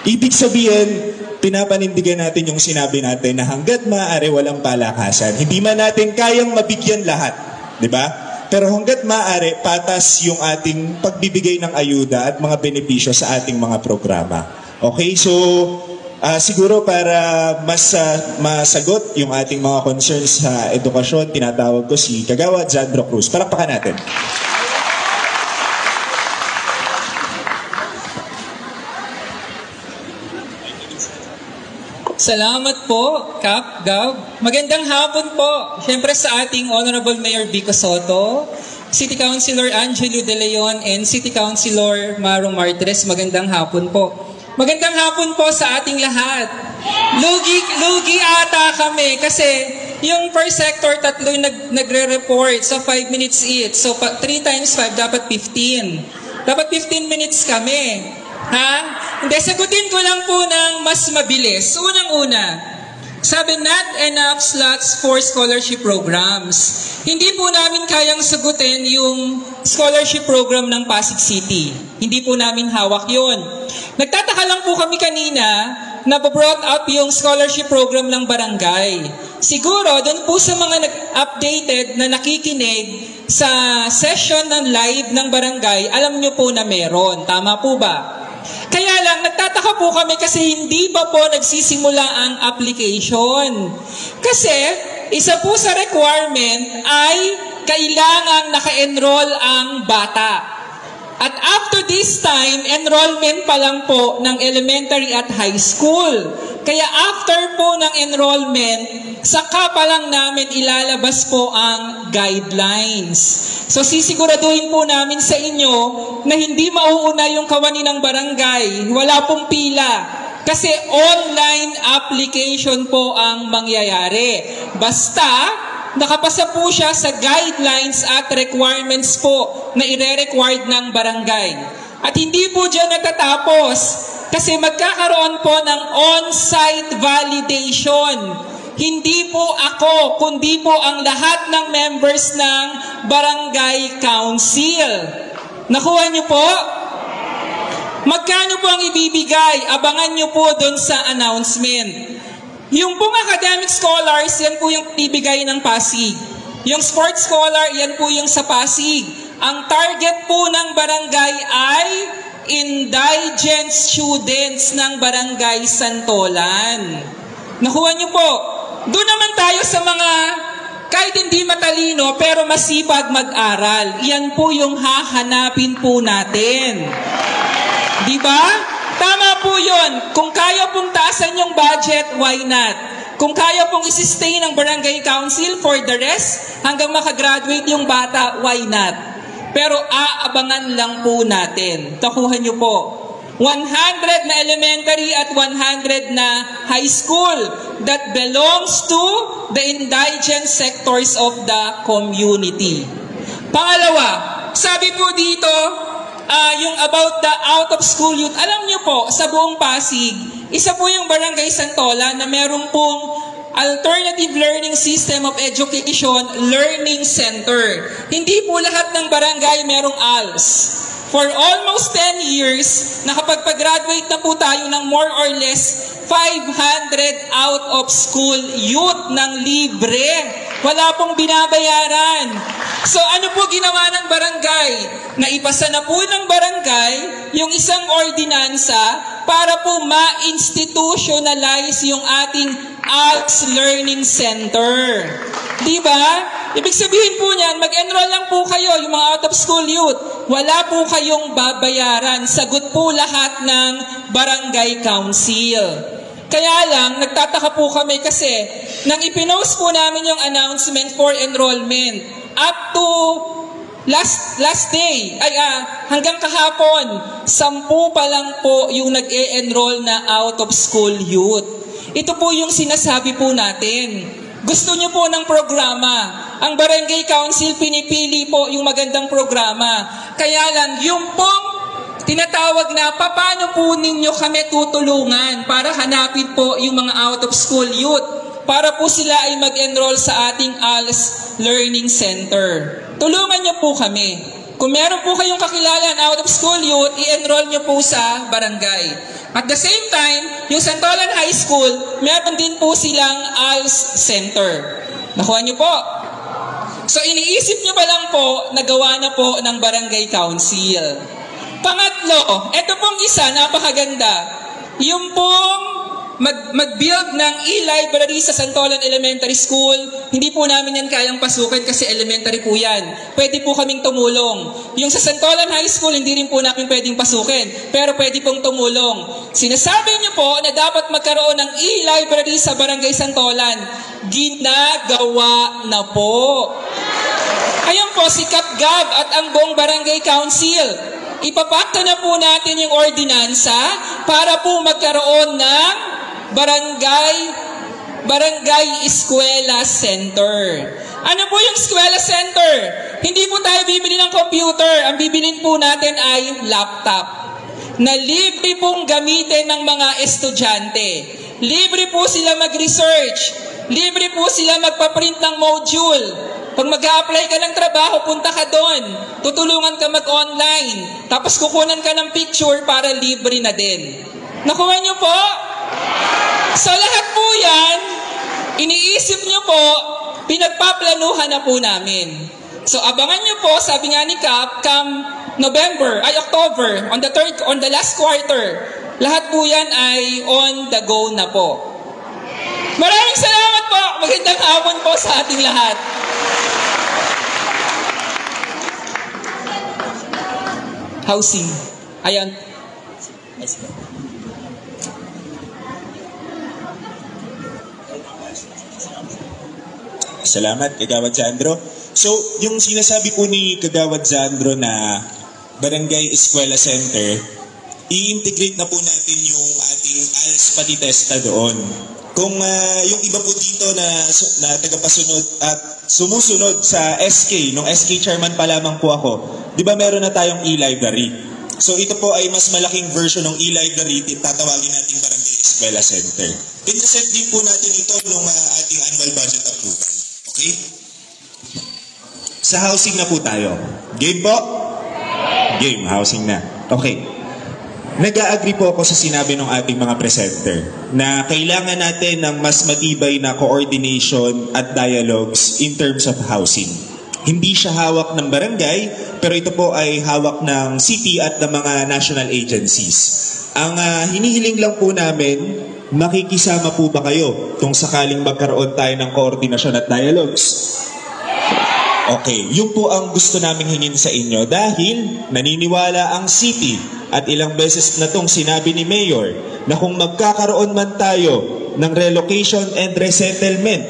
Ibig sabihin, pinapanindigan natin yung sinabi natin na hanggat maaari walang palakasan. Hindi man natin kayang mabigyan lahat. Diba? Pero hanggat maaari, patas yung ating pagbibigay ng ayuda at mga benepisyo sa ating mga programa. Okay? So, siguro para mas masagot yung ating mga concerns sa edukasyon, tinatawag ko si Kagawad Zandro Cruz. Palakpakan natin. Salamat po, Kap, Gab. Magandang hapon po. Siyempre sa ating Honorable Mayor Vico Soto, City Councilor Angelo De Leon, and City Councilor Maro Martres, magandang hapon po. Magandang hapon po sa ating lahat. Lugi ata kami kasi yung per sector, 3 nagre-report sa 5 minutes each. So 3 times 5, dapat 15. Dapat 15 minutes kami. Ha? Hindi, sagutin ko lang po ng mas mabilis. Unang-una, sabi not enough slots for scholarship programs. Hindi po namin kayang sagutin yung scholarship program ng Pasig City. Hindi po namin hawak yun. Nagtataka lang po kami kanina na brought up yung scholarship program ng barangay. Siguro, doon po sa mga updated na nakikinig sa session ng live ng barangay, alam nyo po na meron. Tama po ba? Kaya lang, nagtataka po kami kasi hindi pa po nagsisimula ang application. Kasi, isa po sa requirement ay kailangang naka-enroll ang bata. At after this time, enrollment pa lang po ng elementary at high school. Kaya after po ng enrollment, saka pa lang namin ilalabas po ang guidelines. So sisiguraduhin po namin sa inyo na hindi mauuna yung kawani ng barangay. Wala pong pila. Kasi online application po ang mangyayari. Basta nakapasa po siya sa guidelines at requirements po na ire-required ng barangay. At hindi po dyan natatapos kasi magkakaroon po ng on-site validation. Hindi po ako, kundi po ang lahat ng members ng Barangay Council. Nakuha niyo po? Magkano po ang ibibigay? Abangan niyo po doon sa announcement. Yung pong academic scholars, yan po yung ibigay ng Pasig. Yung sports scholar, yan po yung sa Pasig. Ang target po ng barangay ay indigent students ng Barangay Santolan. Nakuha niyo po? Doon naman tayo sa mga kahit hindi matalino pero masipag mag-aral. Yan po yung hahanapin po natin. Diba? Tama po yun. Kung kaya pong taasan yung budget, why not? Kung kaya pong isi-stay ng Barangay Council for the rest, hanggang makagraduate yung bata, why not? Pero aabangan lang po natin. Takuhan nyo po. 100 na elementary at 100 na high school that belongs to the indigent sectors of the community. Pangalawa, sabi po dito, yung about the out-of-school youth, alam niyo po, sa buong Pasig, isa po yung Barangay Santolan na meron pong Alternative Learning System of Education Learning Center. Hindi po lahat ng barangay merong ALS. For almost 10 years, nakapagpag-graduate na po tayo ng more or less 500 out-of-school youth ng libre. Wala pong binabayaran. So ano po ginawa ng barangay? Naipasa na po ng barangay yung isang ordinansa para po ma-institutionalize yung ating ALS Learning Center. Diba? Ibig sabihin po niyan, mag-enroll lang po kayo, yung mga out-of-school youth. Wala po kayong babayaran. Sagot po lahat ng barangay council. Kaya lang, nagtataka po kami kasi nang ipinost po namin yung announcement for enrollment, up to last day, hanggang kahapon, 10 pa lang po yung nag-e-enroll na out-of-school youth. Ito po yung sinasabi po natin. Gusto nyo po ng programa. Ang Barangay Council pinipili po yung magandang programa. Kaya lang, yung pong tinatawag na paano po ninyo kami tutulungan para hanapin po yung mga out-of-school youth para po sila ay mag-enroll sa ating ALS Learning Center. Tulungan nyo po kami. Kung meron po kayong kakilala na out-of-school youth, i-enroll nyo po sa barangay. At the same time, yung Santolan High School, meron din po silang ALS Center. Nakuha nyo po? So iniisip nyo pa lang po, nagawa na po ng Barangay Council. Pangatlo, ito pong isa, napakaganda. Yung pong mag-build ng e-library sa Santolan Elementary School. Hindi po namin yan kayang pasukin kasi elementary po yan. Pwede po kaming tumulong. Yung sa Santolan High School, hindi rin po namin pwedeng pasukin, pero pwede pong tumulong. Sinasabi niyo po na dapat magkaroon ng e-library sa Barangay Santolan. Ginagawa na po. Ayun po, si Kap Gab at ang buong Barangay Council. Ipapakta na po natin yung ordinansa para po magkaroon ng Barangay Eskwela Center. Ano po yung Eskwela Center? Hindi po tayo bibili ng computer. Ang bibilin po natin ay laptop na libre pong gamitin ng mga estudyante. Libre po sila mag-research. Libre po sila magpaprint ng module. Pag mag-a-apply ka ng trabaho, punta ka doon. Tutulungan ka mag-online. Tapos kukunan ka ng picture para libre na din. Nakuha niyo po? Sa lahat po yan, iniisip niyo po, pinagpaplanuhan na po namin. So abangan niyo po, sabi nga ni Cap, come October, on the last quarter, lahat po yan ay on the go na po. Maraming salamat po. Magandang hapon po sa ating lahat. Housing. Ayan. Salamat, Kagawad Sandro. So, yung sinasabi po ni Kagawad Sandro na Barangay Eskwela Center, i-integrate na po natin yung ating ALS pati testa doon. Kung yung iba po dito na tagapasunod at sumusunod sa SK, nung SK chairman pa lamang po ako, di ba meron na tayong e-library? So ito po ay mas malaking version ng e-library, tatawagin natin Barangay Eskwela Center. Pinresent din po natin ito nung ating annual budget approval. Okay? Sa housing na po tayo. Game po? Game, housing na. Okay. Nag-a-agree po ako sa sinabi ng ating mga presenter na kailangan natin ng mas matibay na coordination at dialogues in terms of housing. Hindi siya hawak ng barangay, pero ito po ay hawak ng city at ng mga national agencies. Ang hinihiling lang po namin, makikisama po ba kayo kung sakaling magkaroon tayo ng koordinasyon at dialogues? Okay, yun po ang gusto namin hingin sa inyo dahil naniniwala ang city at ilang beses na tong sinabi ni Mayor na kung magkakaroon man tayo ng relocation and resettlement,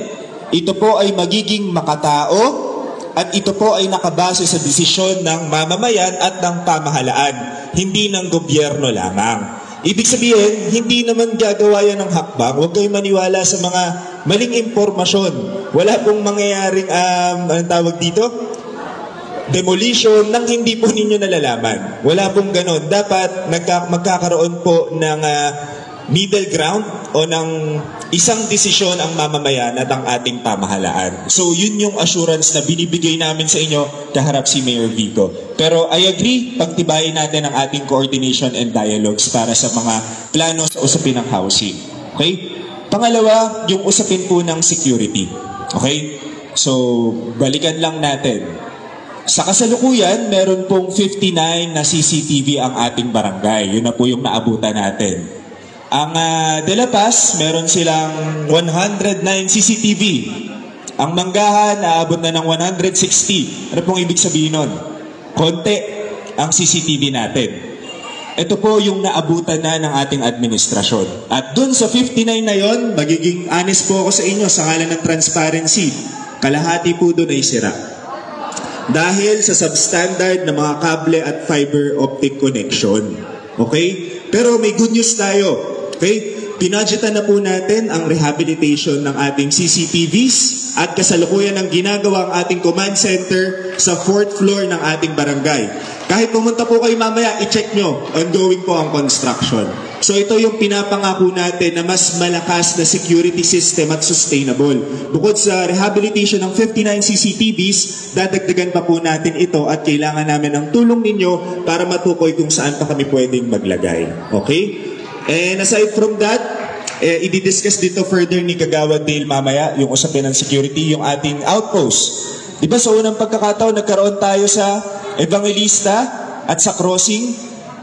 ito po ay magiging makatao at ito po ay nakabase sa desisyon ng mamamayan at ng pamahalaan, hindi ng gobyerno lamang. Ibig sabihin, hindi naman gagawa yan ng hakbang. Huwag kayong maniwala sa mga maling impormasyon. Wala pong mangyayaring, anong tawag dito? Demolition nang hindi po ninyo nalalaman. Wala pong ganon. Dapat magkakaroon po ng middle ground o ng isang desisyon ang mamamayan at ang ating pamahalaan. So yun yung assurance na binibigay namin sa inyo kaharap si Mayor Vico. Pero I agree, pagtibayin natin ang ating coordination and dialogues para sa mga plano sa usapin ng housing. Okay? Pangalawa, yung usapin po ng security. Okay? So, balikan lang natin. Sa kasalukuyan, meron pong 59 na CCTV ang ating barangay. Yun na po yung naabutan natin. Ang De La Paz, meron silang 109 CCTV. Ang Manggahan, naabot na ng 160. Ano pong ibig sabihin nun? Konti ang CCTV natin. Ito po yung naabutan na ng ating administrasyon. At dun sa 59 na yon, magiging honest po ako sa inyo sa ngalan ng transparency. Kalahati po dun ay sira. Dahil sa substandard na mga kable at fiber optic connection. Okay? Pero may good news tayo. Okay? Pinadgetan na po natin ang rehabilitation ng ating CCTVs at kasalukuyan ng ginagawa ang ating command center sa 4th floor ng ating barangay. Kahit pumunta po kayo mamaya, i-check nyo, ongoing po ang construction. So ito yung pinapangako natin na mas malakas na security system at sustainable. Bukod sa rehabilitation ng 59 CCTVs, dadagdagan pa po natin ito at kailangan namin ng tulong ninyo para matukoy kung saan pa kami pwedeng maglagay. Okay? And aside from that, i-discuss dito further ni Kagawad Dale mamaya yung usapin ng security, yung ating outpost. Diba sa unang pagkakataon, nagkaroon tayo sa Evangelista at sa crossing.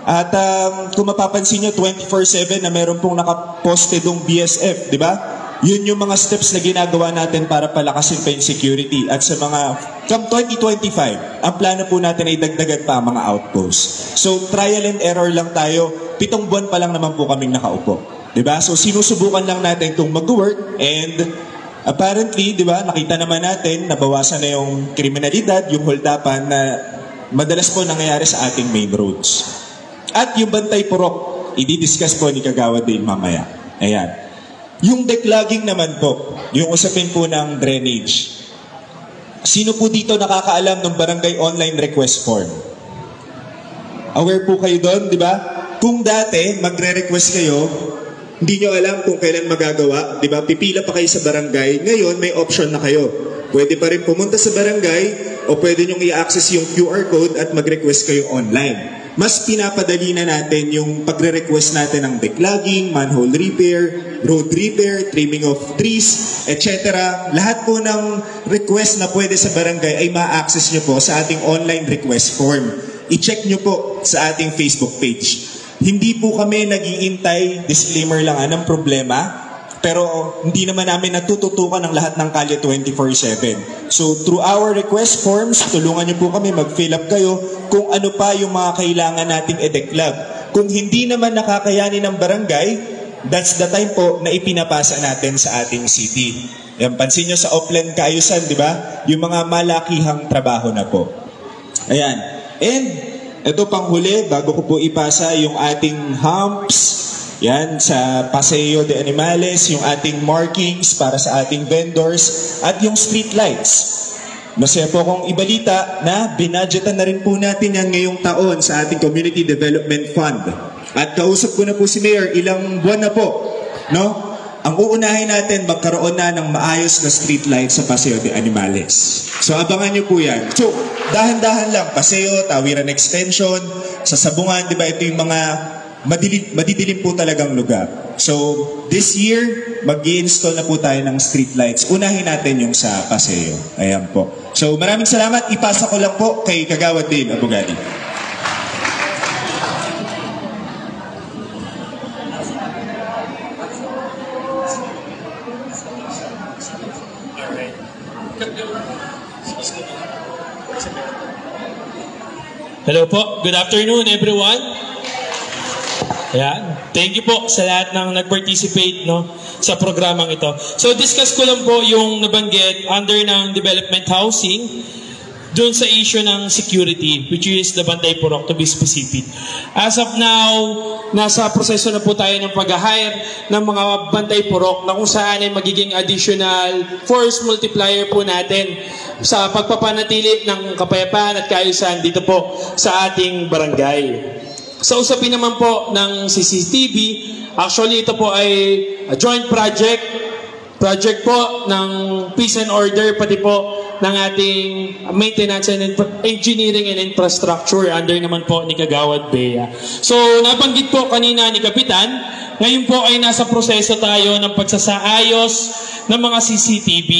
At kung mapapansin nyo, 24/7 na meron pong nakaposte dong BSF, di ba? Yun yung mga steps na ginagawa natin para palakasin pa yung security. At sa mga, come 2025, ang plano po natin ay dagdagan pa ang mga outposts. So, trial and error lang tayo. 7 buwan pa lang naman po kaming nakaupo. Diba? So, sinusubukan lang natin itong mag-work and apparently, diba, nakita naman natin, nabawasan na yung kriminalidad, yung holdapan na madalas po nangyayari sa ating main roads. At yung bantay purok, i-discuss po ni Kagawad din mamaya. Ayan. Yung declogging naman po, yung usapin po ng drainage. Sino po dito nakakaalam ng barangay online request form? Aware po kayo doon, di ba? Kung dati, magre-request kayo, hindi nyo alam kung kailan magagawa, di ba? Pipila pa kayo sa barangay. Ngayon, may option na kayo. Pwede pa rin pumunta sa barangay o pwede nyo i-access yung QR code at mag-request kayo online. Mas pinapadali na natin yung pagre-request natin ng declogging, manhole repair, road repair, trimming of trees, etc. Lahat po ng request na pwede sa barangay ay ma-access nyo po sa ating online request form. I-check nyo po sa ating Facebook page. Hindi po kami nag-iintay, disclaimer lang, anong problema. Pero hindi naman namin natututukan ang lahat ng kalye 24/7. So through our request forms, tulungan niyo po kami, mag-fill up kayo kung ano pa yung mga kailangan nating i-declog. Kung hindi naman nakakayanin ng barangay, that's the time po na ipinapasa natin sa ating city. Yan, pansin nyo sa Oplan Kaayusan, di ba? Yung mga malakihang trabaho na po. Ayan. And ito pang huli, bago ko po ipasa yung ating humps, yan, sa Paseo de Animales, yung ating markings para sa ating vendors, at yung street lights. Masaya po akong ibalita na binadgetan na rin po natin yan ngayong taon sa ating Community Development Fund. At kausap ko na po si Mayor, ilang buwan na po, no? Ang uunahin natin, magkaroon na ng maayos na street lights sa Paseo de Animales. So abangan nyo po yan. So, dahan-dahan lang, Paseo, Tawiran Extension, sa Sabungan, di ba ito yung mga madidilim po talagang lugar. So, this year, mag-i-install na po tayo ng street lights. Unahin natin yung sa Paseo. Ayan po. So, maraming salamat. Ipasa ko lang po kay Kagawad din, Abogadi. Hello po. Good afternoon, everyone. Ayan. Thank you po sa lahat ng nag-participate, no, sa programang ito. So, discuss ko lang po yung nabanggit under ng development housing doon sa issue ng security, which is the Bantay Purok, to be specific. As of now, nasa proseso na po tayo ng pag-hire ng mga Bantay Purok na kung saan ay magiging additional force multiplier po natin sa pagpapanatili ng kapayapaan at kaayusan dito po sa ating barangay. Sa usapin naman po ng CCTV, actually ito po ay a joint project po ng peace and order, pati po ng ating maintenance and engineering and infrastructure under naman po ni Kagawad Bea. So, nabanggit po kanina ni Kapitan, ngayon po ay nasa proseso tayo ng pagsasaayos ng mga CCTV.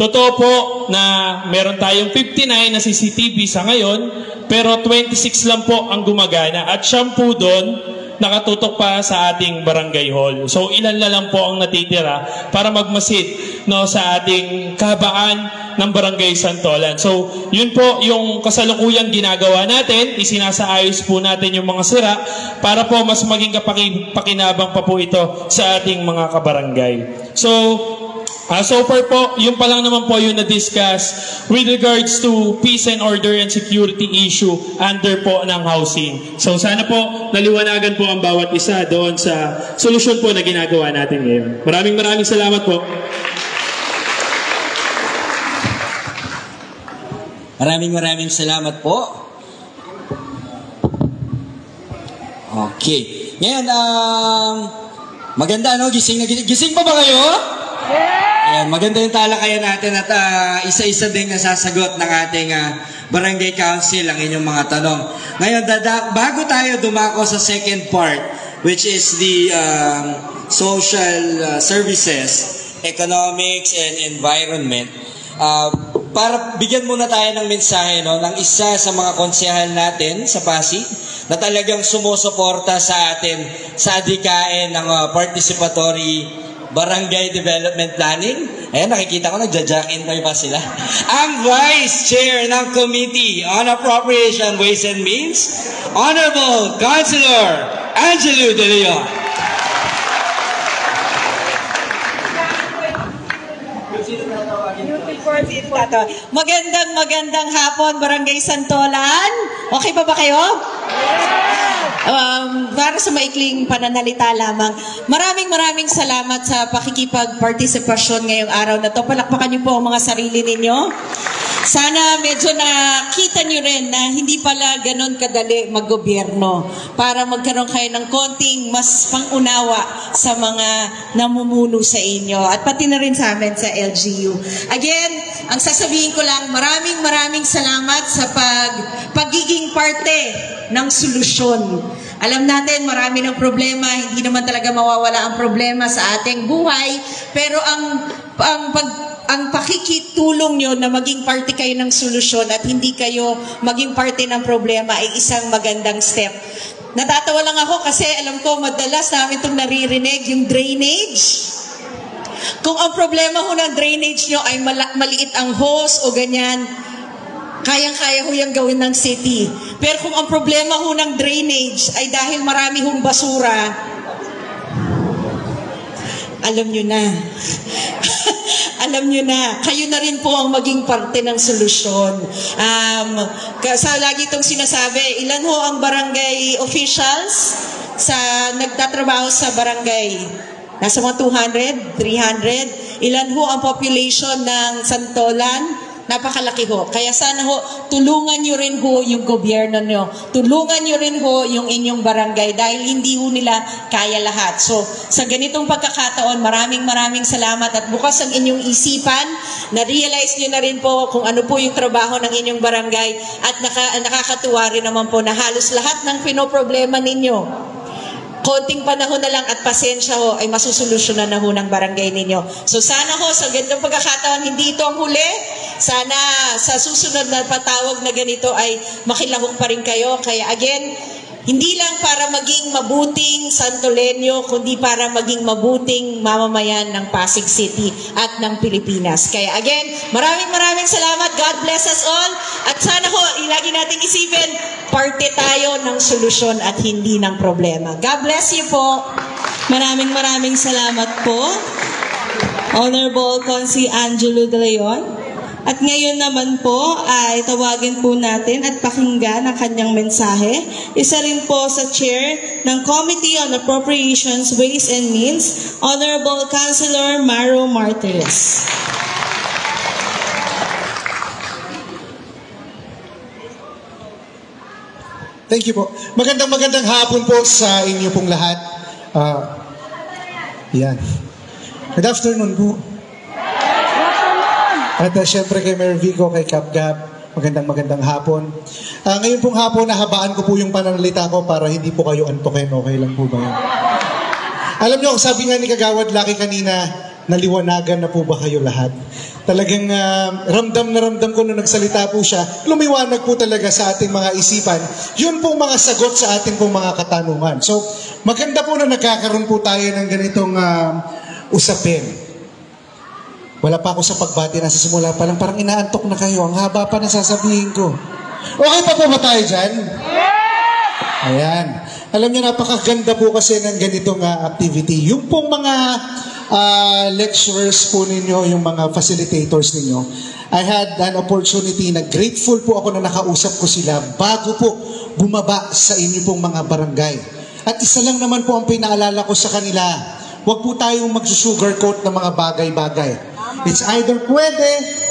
Totoo po na meron tayong 59 na CCTV sa ngayon, pero 26 lang po ang gumagana at 10 doon nakatutok pa sa ating barangay hall. So ilan na lang po ang natitira para magmasid, no, sa ating kabaan ng barangay Santolan. So yun po yung kasalukuyang ginagawa natin, isinasaayos po natin yung mga sira para po mas maging pakinabang pa po ito sa ating mga kabarangay. So far po, yung pa lang naman po yung na-discuss with regards to peace and order and security issue under po ng housing. So sana po naliwanagan po ang bawat isa doon sa solusyon po na ginagawa natin ngayon. Maraming salamat po. Maraming salamat po. Okay. Ngayon, maganda, no? Gising pa ba kayo? Ayan, maganda yung talakayan natin at isa-isa din nasasagot ng ating barangay council ang inyong mga tanong. Ngayon, bago tayo dumako sa second part, which is the social services, economics, and environment, para bigyan muna tayo ng mensahe ng isa sa mga konsehal natin sa Pasig na talagang sumusuporta sa atin sa adhikain ng participatory barangay development planning. Ayan, nakikita ko nagja-jack-in kayo pa sila. Ang Vice Chair ng Committee on Appropriation, Ways and Means, Honorable Councilor Angelo De Leon. Magandang hapon, Barangay Santolan. Okay pa ba kayo? Para sa maikling pananalita lamang, maraming salamat sa pakikipag-partisipasyon ngayong araw na to. Palakpakan niyo po ang mga sarili ninyo. Sana medyo nakita niyo rin na hindi pala ganun kadali maggobyerno para magkaroon kayo ng konting mas pangunawa sa mga namumuno sa inyo at pati na rin sa amin sa LGU. Again, ang sasabihin ko lang, maraming salamat sa pagiging parte ng solusyon. Alam natin, marami ng problema, hindi naman talaga mawawala ang problema sa ating buhay, pero ang pakikitulong nyo na maging parte kayo ng solusyon at hindi kayo maging parte ng problema ay isang magandang step. Natatawa lang ako kasi alam ko madalas namin itong naririnig, yung drainage. Kung ang problema ho ng drainage nyo ay maliit ang hose o ganyan, kayang-kaya ho yung gawin ng city. Pero kung ang problema ho ng drainage ay dahil marami hong basura, alam nyo na. Alam nyo na, kayo na rin po ang maging parte ng solusyon. Lagi itong sinasabi, ilan ho ang barangay officials sa nagtatrabaho sa barangay? Nasa mga 200, 300. Ilan ho ang population ng Santolan? Napakalaki ho. Kaya sana ho, tulungan nyo rin ho yung gobyerno nyo. Tulungan nyo rin ho yung inyong barangay dahil hindi ho nila kaya lahat. So, sa ganitong pagkakataon, maraming salamat at bukas ang inyong isipan. Na-realize nyo na rin po kung ano po yung trabaho ng inyong barangay at nakakatuwa rin naman po na halos lahat ng pinoproblema ninyo, konting panahon na lang at pasensya ho ay masusolusyonan na ho ng barangay ninyo. So sana ho sa ganitong pagkakataon hindi ito ang huli. Sana sa susunod na patawag na ganito ay makilahok pa rin kayo. Kaya again, hindi lang para maging mabuting Santoleño, kundi para maging mabuting mamamayan ng Pasig City at ng Pilipinas. Kaya again, maraming salamat. God bless us all. At sana ho, ilagi natin isipin, parte tayo ng solusyon at hindi ng problema. God bless you po. Maraming salamat po, Honorable Consi Angelo De Leon. At ngayon naman po ay tawagin po natin at pakinggan ang kanyang mensahe. Isa rin po sa Chair ng Committee on Appropriations, Ways and Means, Honorable Councilor Maro Martires. Thank you po. Magandang hapon po sa inyo pong lahat. Yan. Good afternoon po. At syempre kay Mayor Vico, kay Cap Gab, magandang hapon. Ngayon pong hapon, nahabaan ko po yung pananalita ko para hindi po kayo antukin. Okay lang po ba yan? Alam nyo, sabi nga ni Kagawad Lucky kanina, naliwanagan na po ba kayo lahat? Talagang ramdam na ramdam ko nung nagsalita po siya, lumiwanag po talaga sa ating mga isipan. Yun pong mga sagot sa ating pong mga katanungan. So, maganda po na nagkakaroon po tayo ng ganitong usapin. Wala pa ako sa pagbati, nasa simula pa lang, parang inaantok na kayo. Ang haba pa na sasabihin ko. Okay pa po ba tayo dyan? Yes! Ayan. Alam niyo, napakaganda po kasi ng ganitong activity. Yung pong mga lecturers po ninyo, yung mga facilitators ninyo, I had an opportunity na grateful po ako na nakausap ko sila bago po bumaba sa inyo pong mga barangay. At isa lang naman po ang pinaalala ko sa kanila, huwag po tayong mag-sugarcoat ng mga bagay-bagay. It's either pwede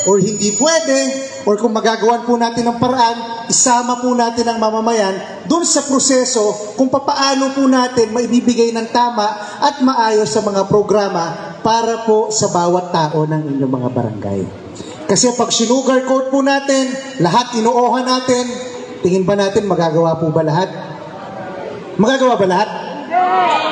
or hindi pwede, or kung magagawan po natin ng paraan, isama po natin ang mamamayan doon sa proseso kung papaano po natin maibibigay ng tama at maayos sa mga programa para po sa bawat tao ng inyong mga barangay. Kasi pag sinugarcoat po natin, lahat inuohan natin, tingin ba natin magagawa po ba lahat? Magagawa ba lahat?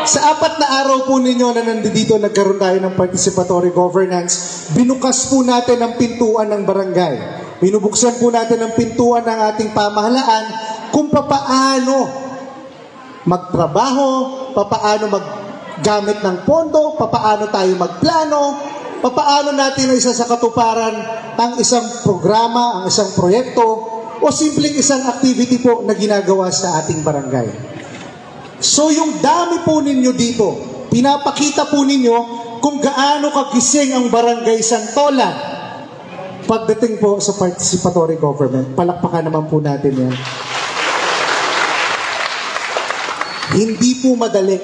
Sa 4 na araw po ninyo na nandito, nagkaroon tayo ng participatory governance, binukas po natin ang pintuan ng barangay. Binubuksan po natin ang pintuan ng ating pamahalaan kung papaano magtrabaho, papaano maggamit ng pondo, papaano tayo magplano, papaano natin isa sa katuparan ang isang programa, ang isang proyekto, o simpleng isang activity po na ginagawa sa ating barangay. So yung dami po ninyo dito, pinapakita po ninyo kung gaano kagising ang Barangay Santolan pagdating po sa participatory government. Palakpakan naman po natin yan. Hindi po madali.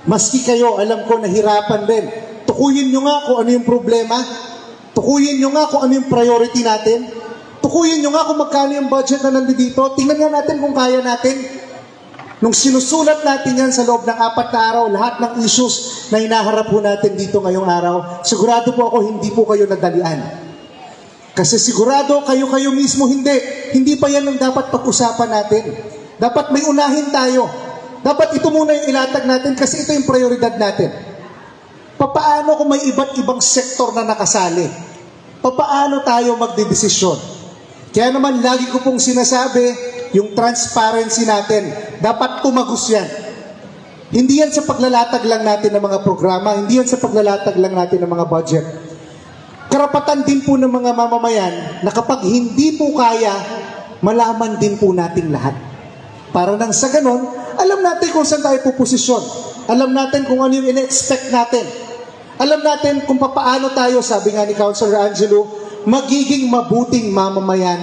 Maski kayo, alam ko, nahirapan din. Tukuyin nyo nga kung ano yung problema. Tukuyin nyo nga kung ano yung priority natin. Tukuyin nyo nga kung magkano yung budget na nandito. Tingnan nga natin kung kaya natin. Nung sinusulat natin yan sa loob ng 4 na araw, lahat ng issues na hinaharap po natin dito ngayong araw, sigurado po ako hindi po kayo nadalian. Kasi sigurado kayo mismo hindi pa yan ang dapat pag-usapan natin. Dapat may unahin tayo. Dapat ito muna yung ilatag natin kasi ito yung prioridad natin. Papaano kung may iba't ibang sektor na nakasali? Papaano tayo magdedesisyon? Kaya naman lagi ko pong sinasabi, yung transparency natin, dapat tumagos yan. Hindi yan sa paglalatag lang natin ng mga programa, hindi yan sa paglalatag lang natin ng mga budget. Karapatan din po ng mga mamamayan na kapag hindi po kaya, malaman din po nating lahat. Para nang sa ganon, alam natin kung saan tayo puposisyon. Alam natin kung ano yung ina-expect natin. Alam natin kung paano tayo, sabi nga ni Councilor Angelo, magiging mabuting mamamayan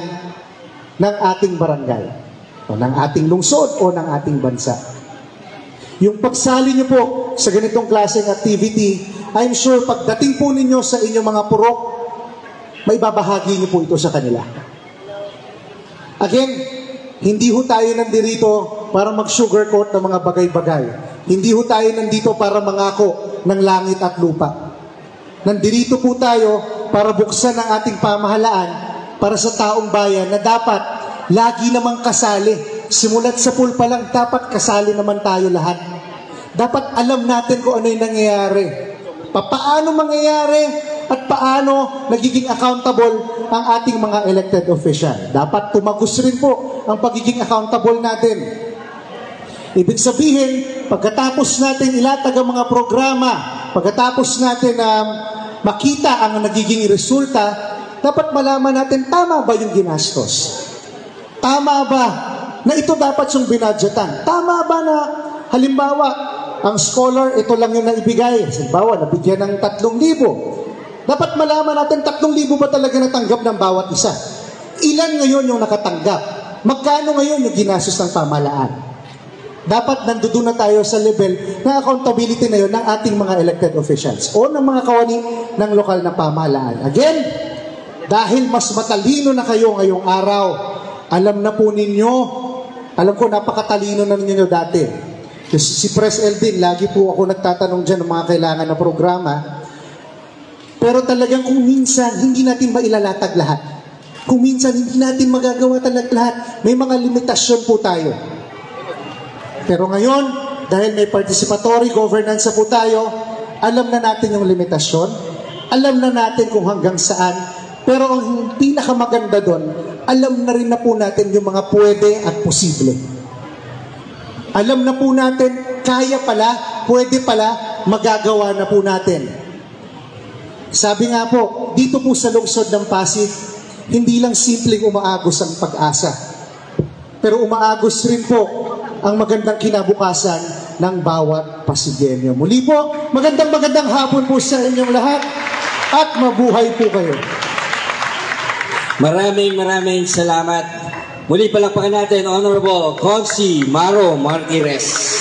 ng ating barangay, o ng ating lungsod, o ng ating bansa. Yung pagsali niyo po sa ganitong klaseng activity, I'm sure pagdating po ninyo sa inyong mga purok, may babahagi niyo po ito sa kanila. Again, hindi ho tayo nandito para mag-sugarcoat ng mga bagay-bagay. Hindi ho tayo nandito para mangako ng langit at lupa. Nandito po tayo para buksan ang ating pamahalaan para sa taong bayan na dapat lagi namang kasali. Simulat sa pool pa lang, dapat kasali naman tayo lahat. Dapat alam natin kung ano yung nangyayari. Paano mangyayari at paano nagiging accountable ang ating mga elected official. Dapat tumagos rin po ang pagiging accountable natin. Ibig sabihin, pagkatapos natin ilatag ang mga programa, pagkatapos natin makita ang nagiging resulta, dapat malaman natin, tama ba yung ginastos? Tama ba na ito dapat yung binadgetan? Tama ba na, halimbawa, ang scholar, ito lang yung naibigay. Halimbawa, nabigyan ng 3,000. Dapat malaman natin, 3,000 ba talaga natanggap ng bawat isa? Ilan ngayon yung nakatanggap? Magkano ngayon yung ginastos ng pamahalaan? Dapat nandoon na tayo sa level ng accountability na yun ng ating mga elected officials o ng mga kawani ng lokal na pamahalaan. Again, dahil mas matalino na kayo ngayong araw, alam na po ninyo, alam ko napakatalino na ninyo dati. Si Pres Eldin, lagi po ako nagtatanong dyan ng mga kailangan na programa. Pero talagang kung minsan, hindi natin mailalatag lahat. Kung minsan, hindi natin magagawa talaga lahat. May mga limitasyon po tayo. Pero ngayon, dahil may participatory governance po tayo, alam na natin yung limitasyon, alam na natin kung hanggang saan, pero ang pinakamaganda doon, alam na rin na po natin yung mga pwede at posible. Alam na po natin, kaya pala, pwede pala, magagawa na po natin. Sabi nga po, dito po sa lungsod ng Pasig, hindi lang simpleng umaagos ang pag-asa, pero umaagos rin po ang magandang kinabukasan ng bawat Pasigenyo. Muli po, magandang hapon po sa inyong lahat at mabuhay po kayo. Maraming salamat. Muli palakpakan natin, Honorable Consi Maro Martires.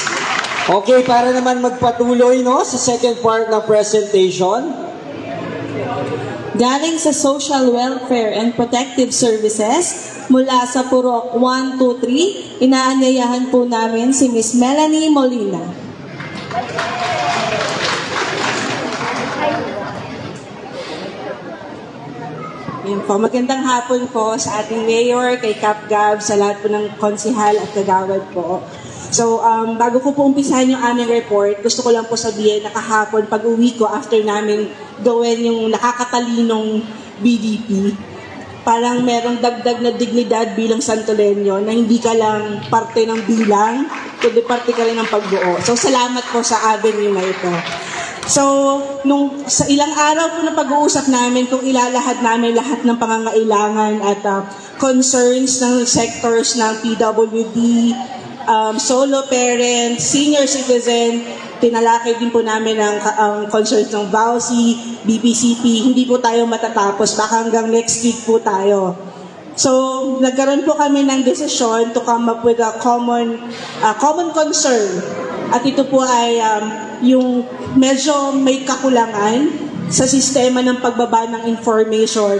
Okay, para naman magpatuloy sa second part ng presentation. Galing sa Social Welfare and Protective Services, mula sa Purok 1, 2, 3, inaanyayahan po namin si Miss Melanie Molina. Ayun po, magandang hapon po sa ating mayor, kay Cap Gab, sa lahat po ng konsihal at kagawad po. So, bago ko po umpisahan yung aming report, gusto ko lang po sabihin na kahapon, pag uwi ko, after namin gawin yung nakakatalinong BDP, parang merong dagdag na dignidad bilang Santoleño na hindi ka lang parte ng bilang, kundi parte ka rin ng pagbuo. So, salamat po sa avenue na ito. So, sa ilang araw po na pag-uusap namin, kung ilalahad namin lahat ng pangangailangan at concerns ng sectors ng PWD, solo parents, senior citizen, tinalakay din po namin ang concerns ng VAUSI, BPCP, hindi po tayo matatapos, baka hanggang next week po tayo. So, nagkaroon po kami ng desisyon to come up with a common concern. At ito po ay yung medyo may kakulangan sa sistema ng pagbaba ng information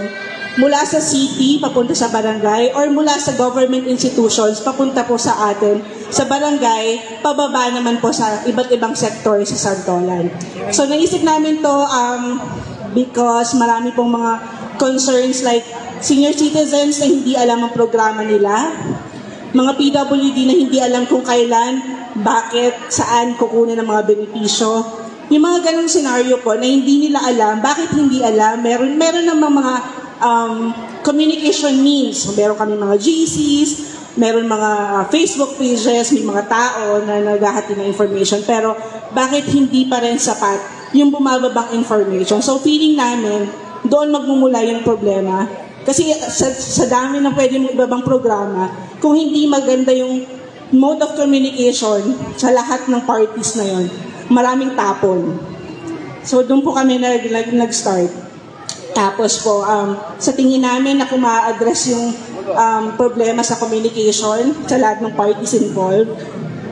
mula sa city papunta sa barangay or mula sa government institutions papunta po sa atin sa barangay, pababa naman po sa iba't ibang sektor sa Santolan. So naisip namin to because marami pong mga concerns like senior citizens na hindi alam ang programa nila, mga PWD na hindi alam kung kailan, bakit, saan kukunin ang mga benepisyo. Yung mga ganong scenario po na hindi nila alam, bakit hindi alam, meron namang mga communication means. Meron kami mga GCs, meron mga Facebook pages, may mga tao na naghahati ng information, pero bakit hindi pa rin sapat yung bumababang information? So feeling namin, doon magmumula yung problema. Kasi sa dami ng pwede mong ibabang programa, kung hindi maganda yung mode of communication sa lahat ng parties na yon, maraming tapon. So doon po kami nag-start. Tapos po, sa tingin namin na kung ma-address yung problema sa communication sa lahat ng parties involved,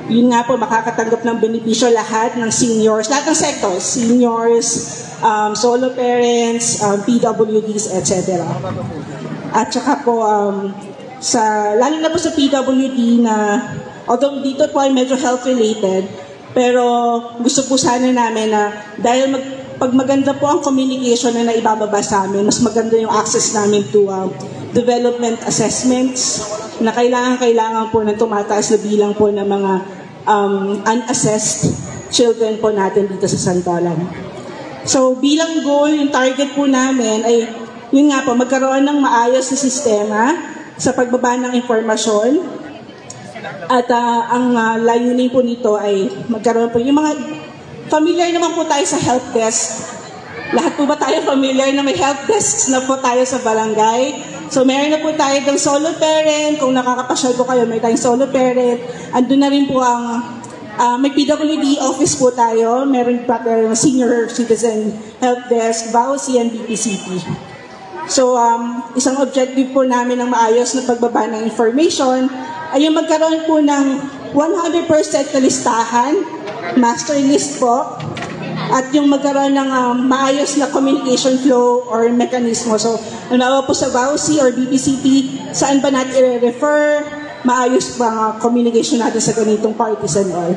yun nga po, makakatanggap ng benepisyo lahat ng seniors, lahat ng sectors, seniors, solo parents, PWDs, etc. At saka po, lalo na po sa PWD na, although dito po ay medyo health-related, pero gusto po sana namin na dahil pag maganda po ang communication na naibababa sa amin, mas maganda yung access namin to development assessments na kailangan po na tumataas na bilang po ng mga unassessed children po natin dito sa Santolan. So bilang goal, yung target po namin ay yun nga po, magkaroon ng maayos na sistema sa pagbaba ng informasyon. At ang layunin po nito ay magkaroon po yung mga familiar naman po tayo sa help desk. Lahat po ba tayo familiar na may help desks na po tayo sa barangay? So meron na po tayo ng solo parent. Kung nakakapasyal po kayo, may tayong solo parent. Andun na rin po ang may PWD office po tayo. Meron pa tayong senior citizen help desk, VAUSI and BPCP. So isang objective po namin ng maayos na pagbaba ng information ay yung magkaroon po ng 100% na listahan, master list po, at yung magkaroon ng maayos na communication flow or mekanismo. So, nawa po sa VAUSI or BPCP, saan ba natin i-refer, maayos ba communication natin sa ganitong parties and all.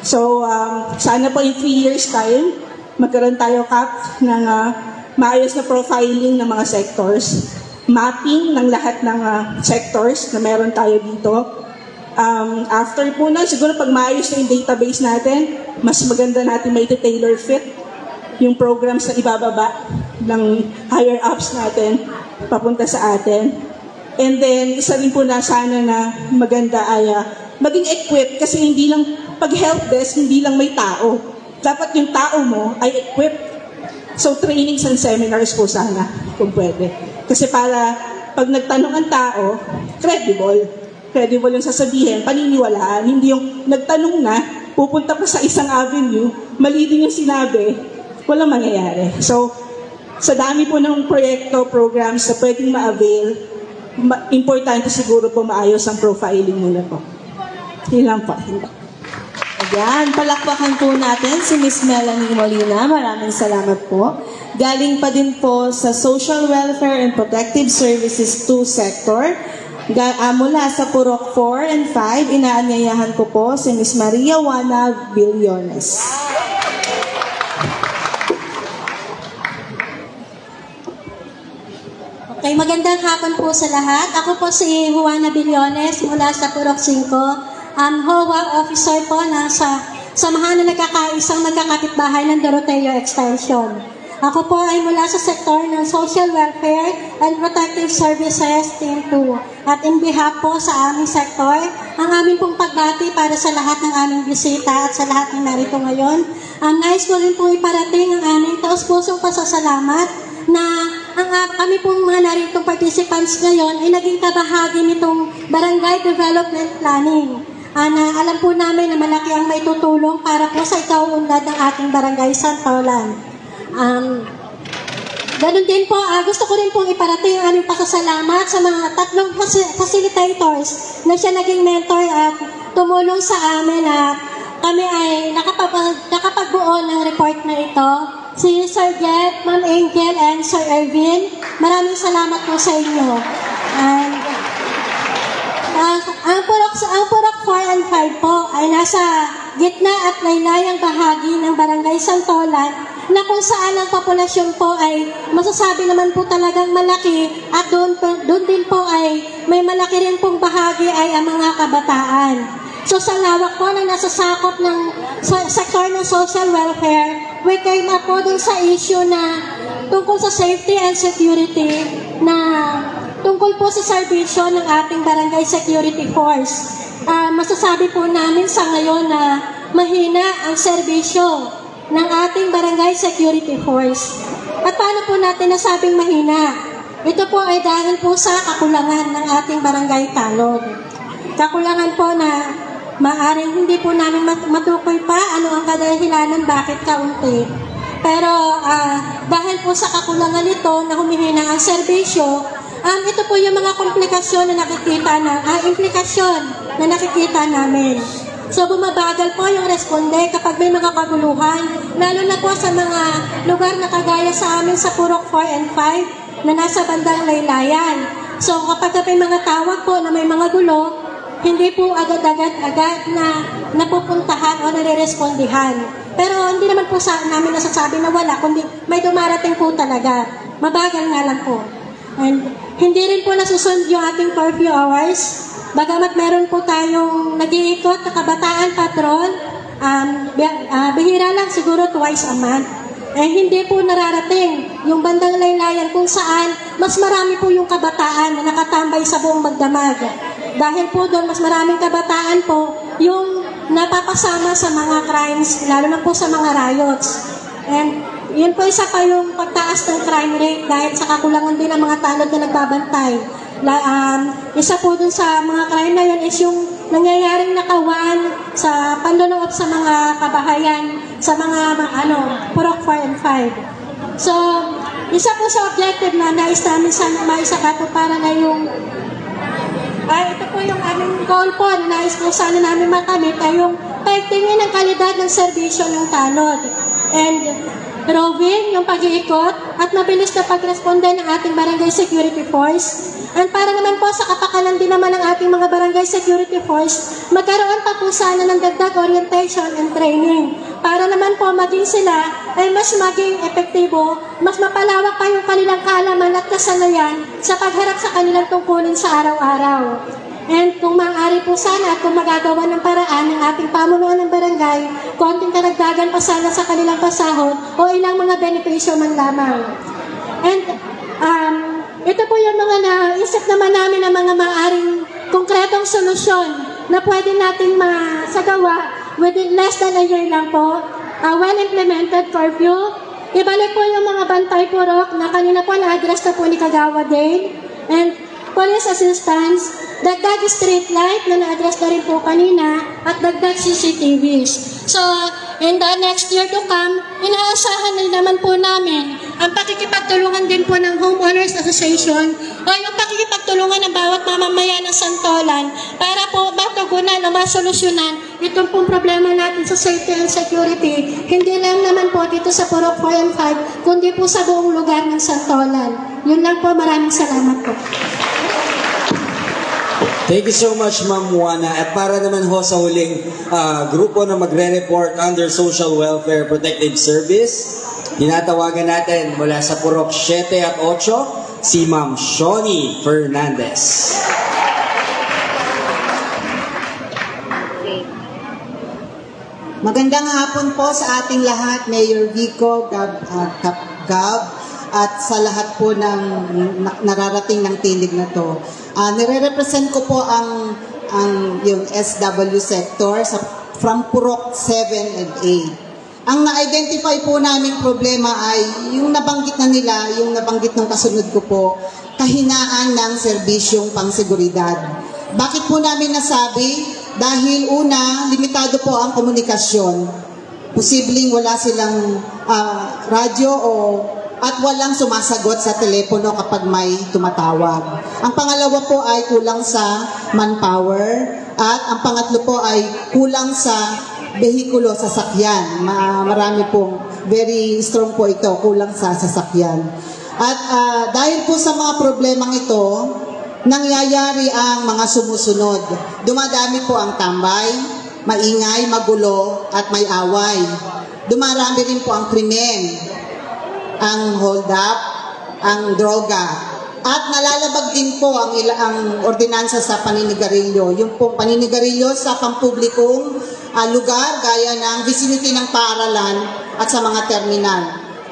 So, sana po in 3 years time, magkaroon tayo ng maayos na profiling ng mga sectors, mapping ng lahat ng sectors na meron tayo dito. After po na, siguro pag maayos na yung database natin, mas maganda natin may tailor fit yung programs na ibababa ng higher ups natin papunta sa atin. And then, isa rin po na sana na maganda ay maging equipped kasi hindi lang, pag help desk, hindi lang may tao. Dapat yung tao mo ay equipped. So, trainings and seminars po sana, kung pwede. Kasi para pag nagtanong ang tao, credible. Credible yung sasabihin, paniniwalaan. Hindi yung nagtanong na, pupunta pa sa isang avenue, mali din yung sinabi, walang mangyayari. So, sa dami po ng proyekto, programs na pwedeng ma-avail, importante siguro po maayos ang profiling muna po. Yun lang po. Ayan, palakpakan po natin si Miss Melanie Molina. Maraming salamat po. Galing pa din po sa Social Welfare and Protective Services 2 sector. Mula sa Purok 4 and 5, inaanyayahan ko po si Miss Maria Juana Billones. Okay, Okay, magandang hapon po sa lahat. Ako po si Juana Billones mula sa Purok 5. HOA officer po na sa Samahan na Nagkakaisang Magkakapitbahay ng Doroteo Extension. Ako po ay mula sa sektor ng Social Welfare and Protective Services Team 2. At in behalf po sa aming sektor, ang aming pong pagbati para sa lahat ng aming bisita at sa lahat ng narito ngayon. Nais ko rin po iparating ang aming taos-pusong pasasalamat na kami pong mga naritong participants ngayon ay naging kabahagi nitong Barangay Development Planning. Na alam po namin na malaki ang may tutulong para po sa ikauunlad ng ating Barangay Santolan. Ganun din po, gusto ko rin pong iparating ang aming pasasalamat sa mga tatlong facilitators na siya naging mentor at tumulong sa amin at kami ay nakapagbuo ng report na ito. Si Sir Jet, Ma'am Angel, and Sir Ervin, maraming salamat po sa inyo. And ang Purok 4 and 5 po ay nasa gitna at laylay ang bahagi ng Barangay Santolan na kung saan ang populasyon po ay masasabi naman po talagang malaki at doon din po ay may malaki rin pong bahagi ay ang mga kabataan. So sa lawak po na nasasakop ng sektor ng social welfare, we came up po dun sa issue na tungkol sa safety and security na tungkol po sa serbisyo ng ating Barangay Security Force. Masasabi po namin sa ngayon na mahina ang serbisyo ng ating Barangay Security Force. At paano po natin nasabing mahina? Ito po ay dahil po sa kakulangan ng ating Barangay Talon. Kakulangan po na maaring hindi po namin matukoy pa ano ang kadahilanan bakit kaunti. Pero dahil po sa kakulangan nito na humihina ang serbisyo, ito po yung mga implikasyon na nakikita namin. So bumabagal po yung responde kapag may mga kaguluhan, lalo na po sa mga lugar na kagaya sa amin sa Purok 4 and 5 na nasa bandang laylayan. So kapag may mga tawag po na may mga gulo, hindi po agad-agad na napupuntahan o nare-respondihan. Pero hindi naman po namin nasasabi na wala, kundi may dumarating po talaga. Mabagal nga lang po. And hindi rin po nasusunod yung ating curfew hours. Bagamat meron po tayong nag-iikot na kabataan patrol, bihira lang siguro twice a month. Hindi po nararating yung bandang laylayan kung saan mas marami po yung kabataan na nakatambay sa buong Magdamag. Dahil po doon mas maraming kabataan po yung napapasama sa mga crimes, lalo na po sa mga riots. And yun po isa pa yung pagtaas ng crime rate dahil sa kakulangan din ng mga tanod na nagbabantay. Isa po dun sa mga crime na yun is yung nangyayaring nakawan sa panloloob sa mga kabahayan, sa mga Purok 4 and 5. So, isa po sa objective na nais namin sana maisakato para na yung ito po yung aming goal po na nais po sana namin makamit ay yung paigtingin ng kalidad ng serbisyo ng tanod. And roving, yung pag-iikot at mabilis na pagresponde ng ating Barangay Security Force. And para naman po sa kapakanan din naman ng ating mga Barangay Security Force, magkaroon pa po sana ng dagdag orientation and training para naman po maging sila ay mas maging epektibo, mas mapalawak pa yung kanilang kaalaman at kasanayan sa pagharap sa kanilang tungkulin sa araw-araw. And kung maaari po sana at kung magagawa ng paraan ng ating pamunuan ng barangay, konting karagdagan pa sana sa kanilang pasahod o ilang mga benepisyo man lamang. And ito po yung mga naisip naman namin ng mga maaaring konkretong solusyon na pwede natin masagawa within less than a year lang po. Well-implemented curfew. Ibalik po yung mga bantay purok na kanina po na-address na po ni Kagawa Dale. And police assistance, dagdag street light na na-address na rin po kanina at dagdag CCTVs. So, in the next year to come, inaasahan na naman po namin ang pakikipagtulungan din po ng Homeowners Association o yung pakikipagtulungan ng bawat mamamayan ng Santolan para po matugunan o masolusyonan itong pong problema natin sa safety and security. Hindi lang naman po dito sa Purok 4 and 5, kundi po sa buong lugar ng Santolan. Yun lang po, maraming salamat po. Thank you so much, Ma'am Juana. At para naman ho sa huling grupo na magre-report under Social Welfare Protective Service, tinatawagan natin mula sa Purok 7 at 8, si Ma'am Shoni Fernandez. Magandang hapon po sa ating lahat, Mayor Vico, Gab, at sa lahat po ng nararating ng tinig na to. Nire-represent ko po ang yung SW sector from Purok 7 and 8. Ang na-identify po naming problema ay yung nabanggit na nila, yung nabanggit ng kasunod ko po, kahinaan ng serbisyong pangseguridad. Bakit po namin nasabi? Dahil una, limitado po ang komunikasyon. Posibleng wala silang radyo at walang sumasagot sa telepono kapag may tumatawag. Ang pangalawa po ay kulang sa manpower at ang pangatlo po ay kulang sa behikulo, sasakyan. Marami pong very strong po ito, kulang sa sasakyan. At dahil po sa mga problemang ito, nangyayari ang mga sumusunod. Dumadami po ang tambay, maingay, magulo, at may away. Dumarami rin po ang krimen, ang hold up, ang droga. At nalalabag din po ang ordinansa sa paninigarilyo. Yung pong paninigarilyo sa pampublikong lugar, gaya ng vicinity ng paaralan at sa mga terminal.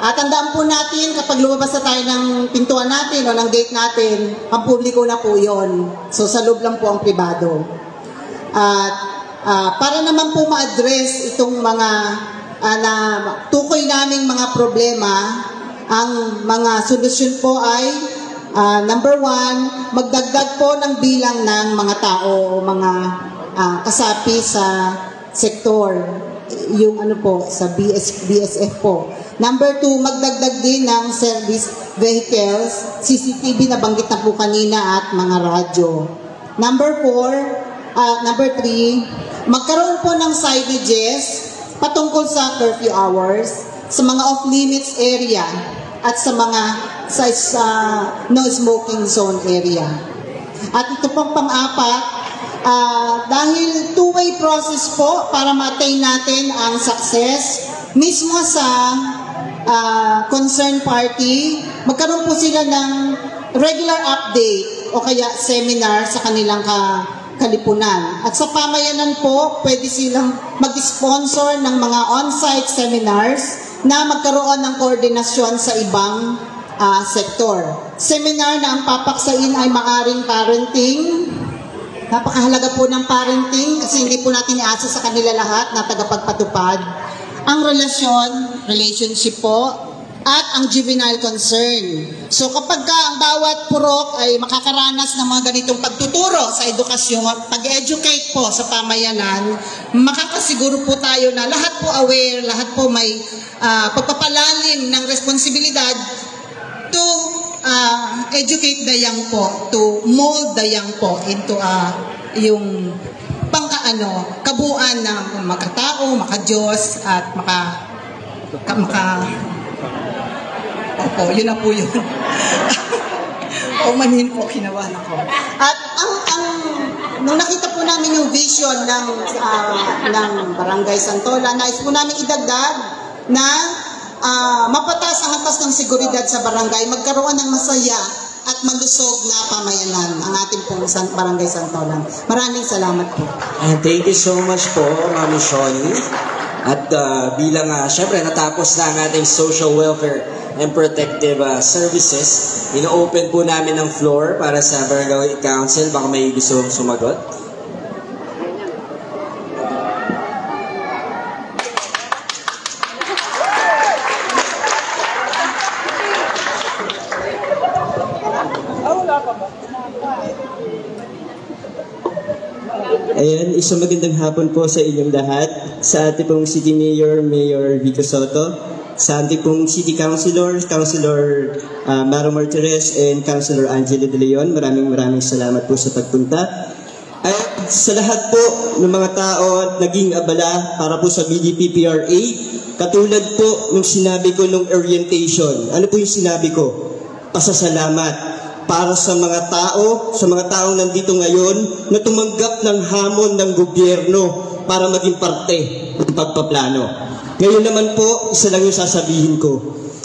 At tandaan po natin, kapag lumabas na tayo ng pintuan natin o ng gate natin, ang publiko na po yun. So sa loob lang po ang pribado. At para naman po ma-address itong mga tukoy naming mga problema, ang mga solusyon po ay number 1, magdagdag po ng bilang ng mga tao o mga kasapi sa sektor. Yung sa BSF po. Number 2, magdagdag din ng service vehicles, CCTV na banggit na po kanina at mga radyo. Number 3, magkaroon po ng signages patungkol sa curfew hours sa mga off-limits area at sa mga no smoking zone area. At ito pong pang-apat, dahil two-way process po para ma-attain natin ang success mismo sa concerned party, magkaroon po sila ng regular update o kaya seminar sa kanilang kalipunan. At sa pamayanan po, pwede silang mag-sponsor ng mga on-site seminars na magkaroon ng koordinasyon sa ibang sektor. Seminar na ang papaksain ay maaring parenting. Napakahalaga po ng parenting kasi hindi po natin iasa sa kanila lahat na tagapagpatupad. Ang relationship po, at ang juvenile concern. So kapag ang bawat purok ay makakaranas ng mga ganitong pagtuturo sa edukasyon, pag-educate po sa pamayanan, makakasiguro po tayo na lahat po aware, lahat po may pagpapalalim ng responsibilidad to educate the young po, to mold the young po into yung kabuuan ng makatao, makadiyos, at yun na po yun. Manin po, kinabahan ako. At nung nakita po namin yung vision ng Barangay Santolan, nais po namin idagdag na mapataas ang antas ng seguridad sa barangay, magkaroon ng masaya at malusog na pamayanan ang ating pong Barangay Santolan. Maraming salamat po. And thank you so much po, Mami Shoni. At bilang, syempre, natapos na ang ating social welfare and protective services, ino-open po namin ang floor para sa Barangay Council. Baka may gusto sumagot. Ayan, isang magandang hapon po sa inyong lahat. Sa ating pong City Mayor, Mayor Vico Soto, sa ating pong City Councilor, Councilor Maro Martires, and Councilor Angelo De Leon, maraming salamat po sa pagpunta. At sa lahat po ng mga tao at naging abala para po sa BDPPRA, katulad po ng sinabi ko nung orientation. Ano po yung sinabi ko? Pasasalamat para sa mga taong nandito ngayon na tumanggap ng hamon ng gobyerno para maging parte ng pagpaplano. Ngayon naman po, isa lang yung sasabihin ko.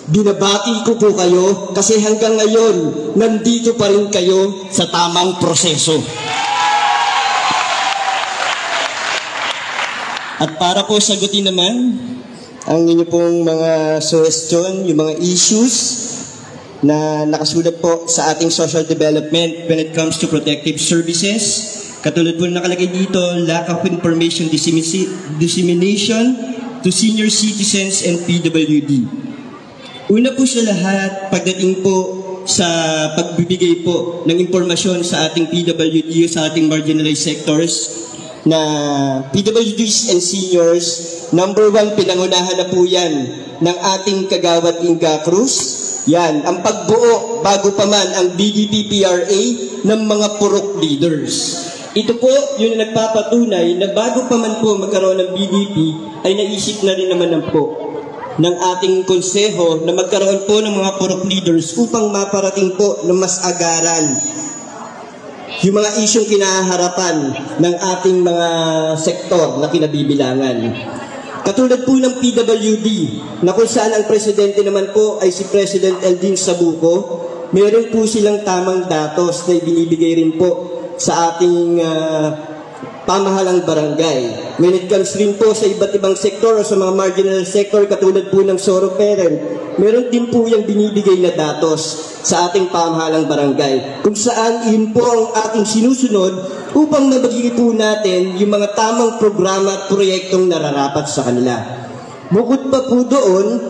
Binabati ko po kayo kasi hanggang ngayon, nandito pa rin kayo sa tamang proseso. At para po sagutin naman ang inyo pong mga suggestion, yung mga issues na nakasulat po sa ating social development when it comes to protective services. Katulad po nakalagay dito, lack of information dissemination to senior citizens and PWD. Una po sa lahat, pagdating po sa pagbibigay po ng impormasyon sa ating PWD, sa ating marginalized sectors, na PWDs and seniors, number 1, pinangunahan na po yan ng ating kagawad Inga Cruz. Yan, ang pagbuo bago pa man ang BDP-PRA ng mga purok leaders. Ito po yung nagpapatunay na bago pa man po magkaroon ng BDP, ay naisip na rin naman po ng ating konseho na magkaroon po ng mga purok leaders upang maparating po ng mas agaran yung mga isyong kinaharapan ng ating mga sektor na kinabibilangan. Katulad po ng PWD, na kung saan ang presidente naman po ay si President Eldin Sabuco, meron po silang tamang datos na ibinibigay rin po sa ating pamahalang barangay. When it comes rin po sa iba't ibang sektor o sa mga marginal sector, katulad po ng Soro Parent, meron din po yung binibigay na datos sa ating pamahalang barangay, kung saan yun po ang ating sinusunod upang mabigay po natin yung mga tamang programa at proyektong nararapat sa kanila. Bukod pa po doon,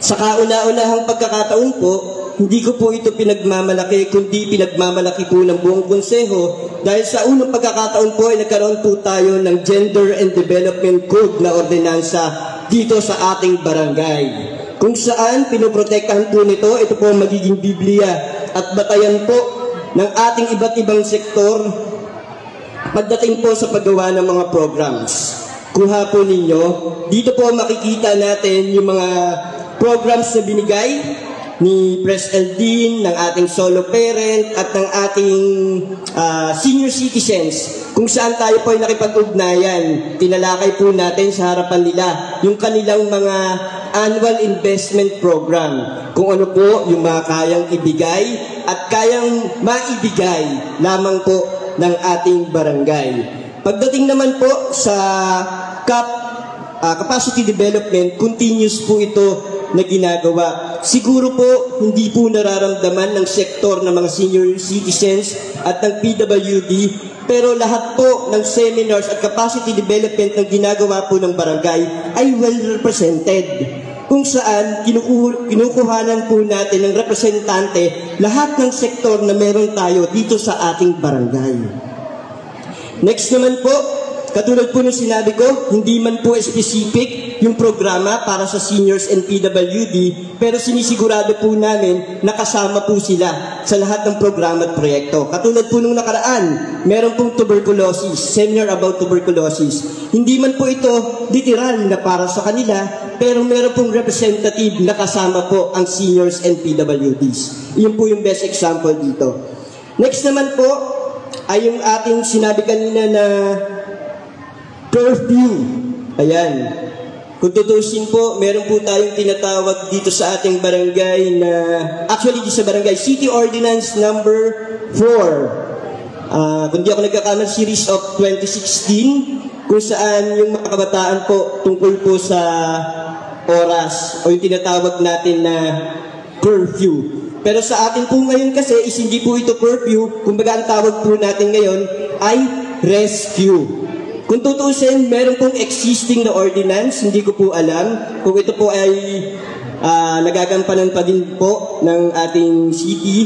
sa kauna-unahang pagkakataon po, hindi ko po ito pinagmamalaki, kundi pinagmamalaki po ng buong konseho dahil sa unang pagkakataon po ay nagkaroon po tayo ng Gender and Development Code na ordinansa dito sa ating barangay. Kung saan pinoprotektahan po nito, ito po ang magiging Biblia at batayan po ng ating iba't ibang sektor pagdating po sa paggawa ng mga programs. Kuha po ninyo, dito po makikita natin yung mga programs na binigay ni Pres Eldin, ng ating solo parent at ng ating senior citizens, kung saan tayo po ay nakipag-ugnayan. Tinalakay po natin sa harapan nila yung kanilang mga annual investment program, kung ano po yung mga kayang ibigay at kayang maibigay lamang po ng ating barangay. Pagdating naman po sa capacity development, continuous po ito na ginagawa. Siguro po, hindi po nararamdaman ng sektor ng mga senior citizens at ng PWD, pero lahat po ng seminars at capacity development na ginagawa po ng barangay ay well represented. Kung saan kinukuhanan po natin ng representante lahat ng sektor na meron tayo dito sa ating barangay. Next naman po, katulad po ng sinabi ko, hindi man po specific yung programa para sa seniors and PWD, pero sinisigurado po namin na kasama po sila sa lahat ng programa at proyekto. Katulad po nung nakaraan, meron pong tuberculosis, seminar about tuberculosis. Hindi man po ito literal na para sa kanila, pero meron pong representative na kasama po ang seniors and PWDs. Iyon po yung best example dito. Next naman po ay yung ating sinabi kanina na curfew. Ayan. Kung tutusin po, meron po tayong tinatawag dito sa ating barangay na, actually dito sa barangay, City Ordinance number 4. Kung di ako nagkakamali, series of 2016, kung saan yung mga kabataan po tungkol po sa oras o yung tinatawag natin na curfew. Pero sa atin po ngayon kasi is hindi po ito curfew, kumbaga ang tawag po natin ngayon ay rescue. Kung tutusin, meron pong existing na ordinance, hindi ko po alam kung ito po ay nagagampanan pa din po ng ating city.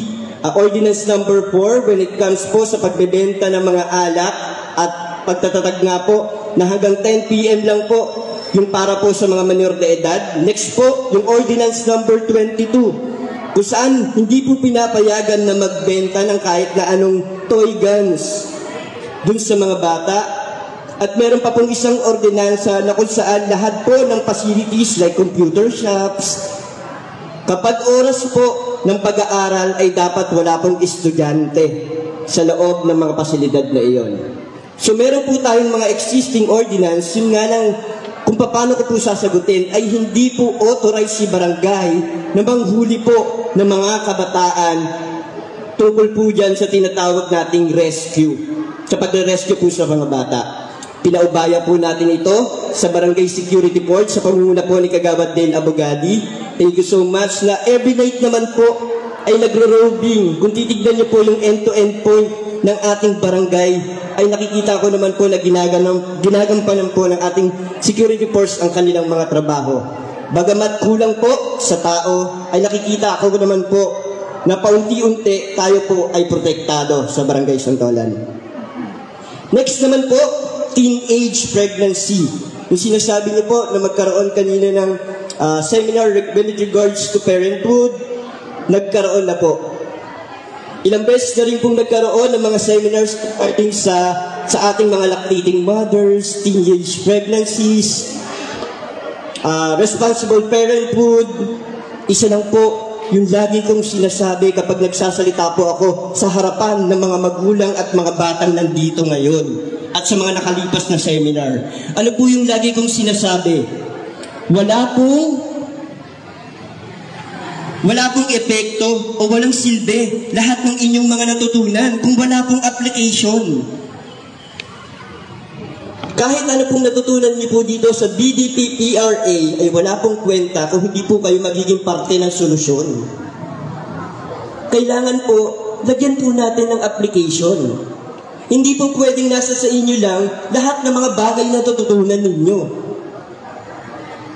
Ordinance number 4, when it comes po sa pagbebenta ng mga alak at pagtatatag nga po na hanggang 10 PM lang po yung para po sa mga minor de edad. Next po, yung ordinance number 22, kung saan hindi po pinapayagan na magbenta ng kahit na anong toy guns dun sa mga bata. At meron pa pong isang ordinansa na kung saan lahat po ng facilities like computer shops, kapag oras po ng pag-aaral ay dapat wala pong estudyante sa loob ng mga pasilidad na iyon. So meron po tayong mga existing ordinance, yun nga lang, kung paano ko po sasagutin ay hindi po authorized si barangay na manghuli po ng mga kabataan tungkol po dyan sa tinatawag nating rescue, sa pagre-rescue po sa mga bata. Pinaubaya po natin ito sa Barangay Security Board sa pangunguna po ni Kagawad Del Abogadi. Thank you so much na every night naman po ay nagro-roving. Kung titignan niyo po yung end-to-end point ng ating barangay, ay nakikita ko naman po na ginagampanan po ng ating security force ang kanilang mga trabaho. Bagamat kulang po sa tao, ay nakikita ko naman po na paunti-unti tayo po ay protektado sa Barangay Santolan. Next naman po, teenage pregnancy. Yung sinasabi niyo po na magkaroon kanina ng seminar with regards to parenthood, nagkaroon na po. Ilang beses na rin pong nagkaroon ng mga seminars regarding sa ating mga lactating mothers, teenage pregnancies, responsible parenthood. Isa lang po yung lagi kong sinasabi kapag nagsasalita po ako sa harapan ng mga magulang at mga batang nandito ngayon at sa mga nakalipas na seminar. Ano po yung lagi kong sinasabi? Wala pong epekto o walang silbi lahat ng inyong mga natutunan kung wala pong application. Kahit ano pong natutunan niyo po dito sa BDP-PRA ay wala pong kwenta kung hindi po kayo magiging parte ng solusyon. Kailangan po, lagyan po natin ng application. Hindi po pwedeng nasa sa inyo lang lahat ng mga bagay na natutunan ninyo.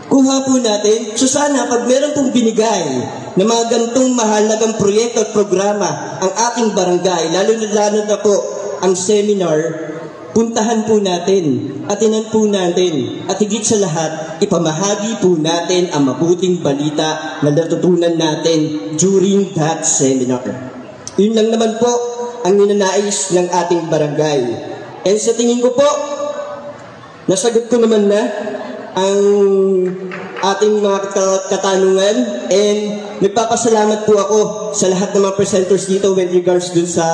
Kuha po natin, so sana pag meron pong binigay na mga gantong mahalagang proyekto at programa ang ating barangay, lalo na po ang seminar, puntahan po natin, atinan po natin, at higit sa lahat, ipamahagi po natin ang mabuting balita na natutunan natin during that seminar. Yun lang naman po ang ninanais ng ating barangay. And sa tingin ko po, nasagot ko naman na ang ating mga katanungan, and nagpapasalamat po ako sa lahat ng mga presenters dito with regards dun sa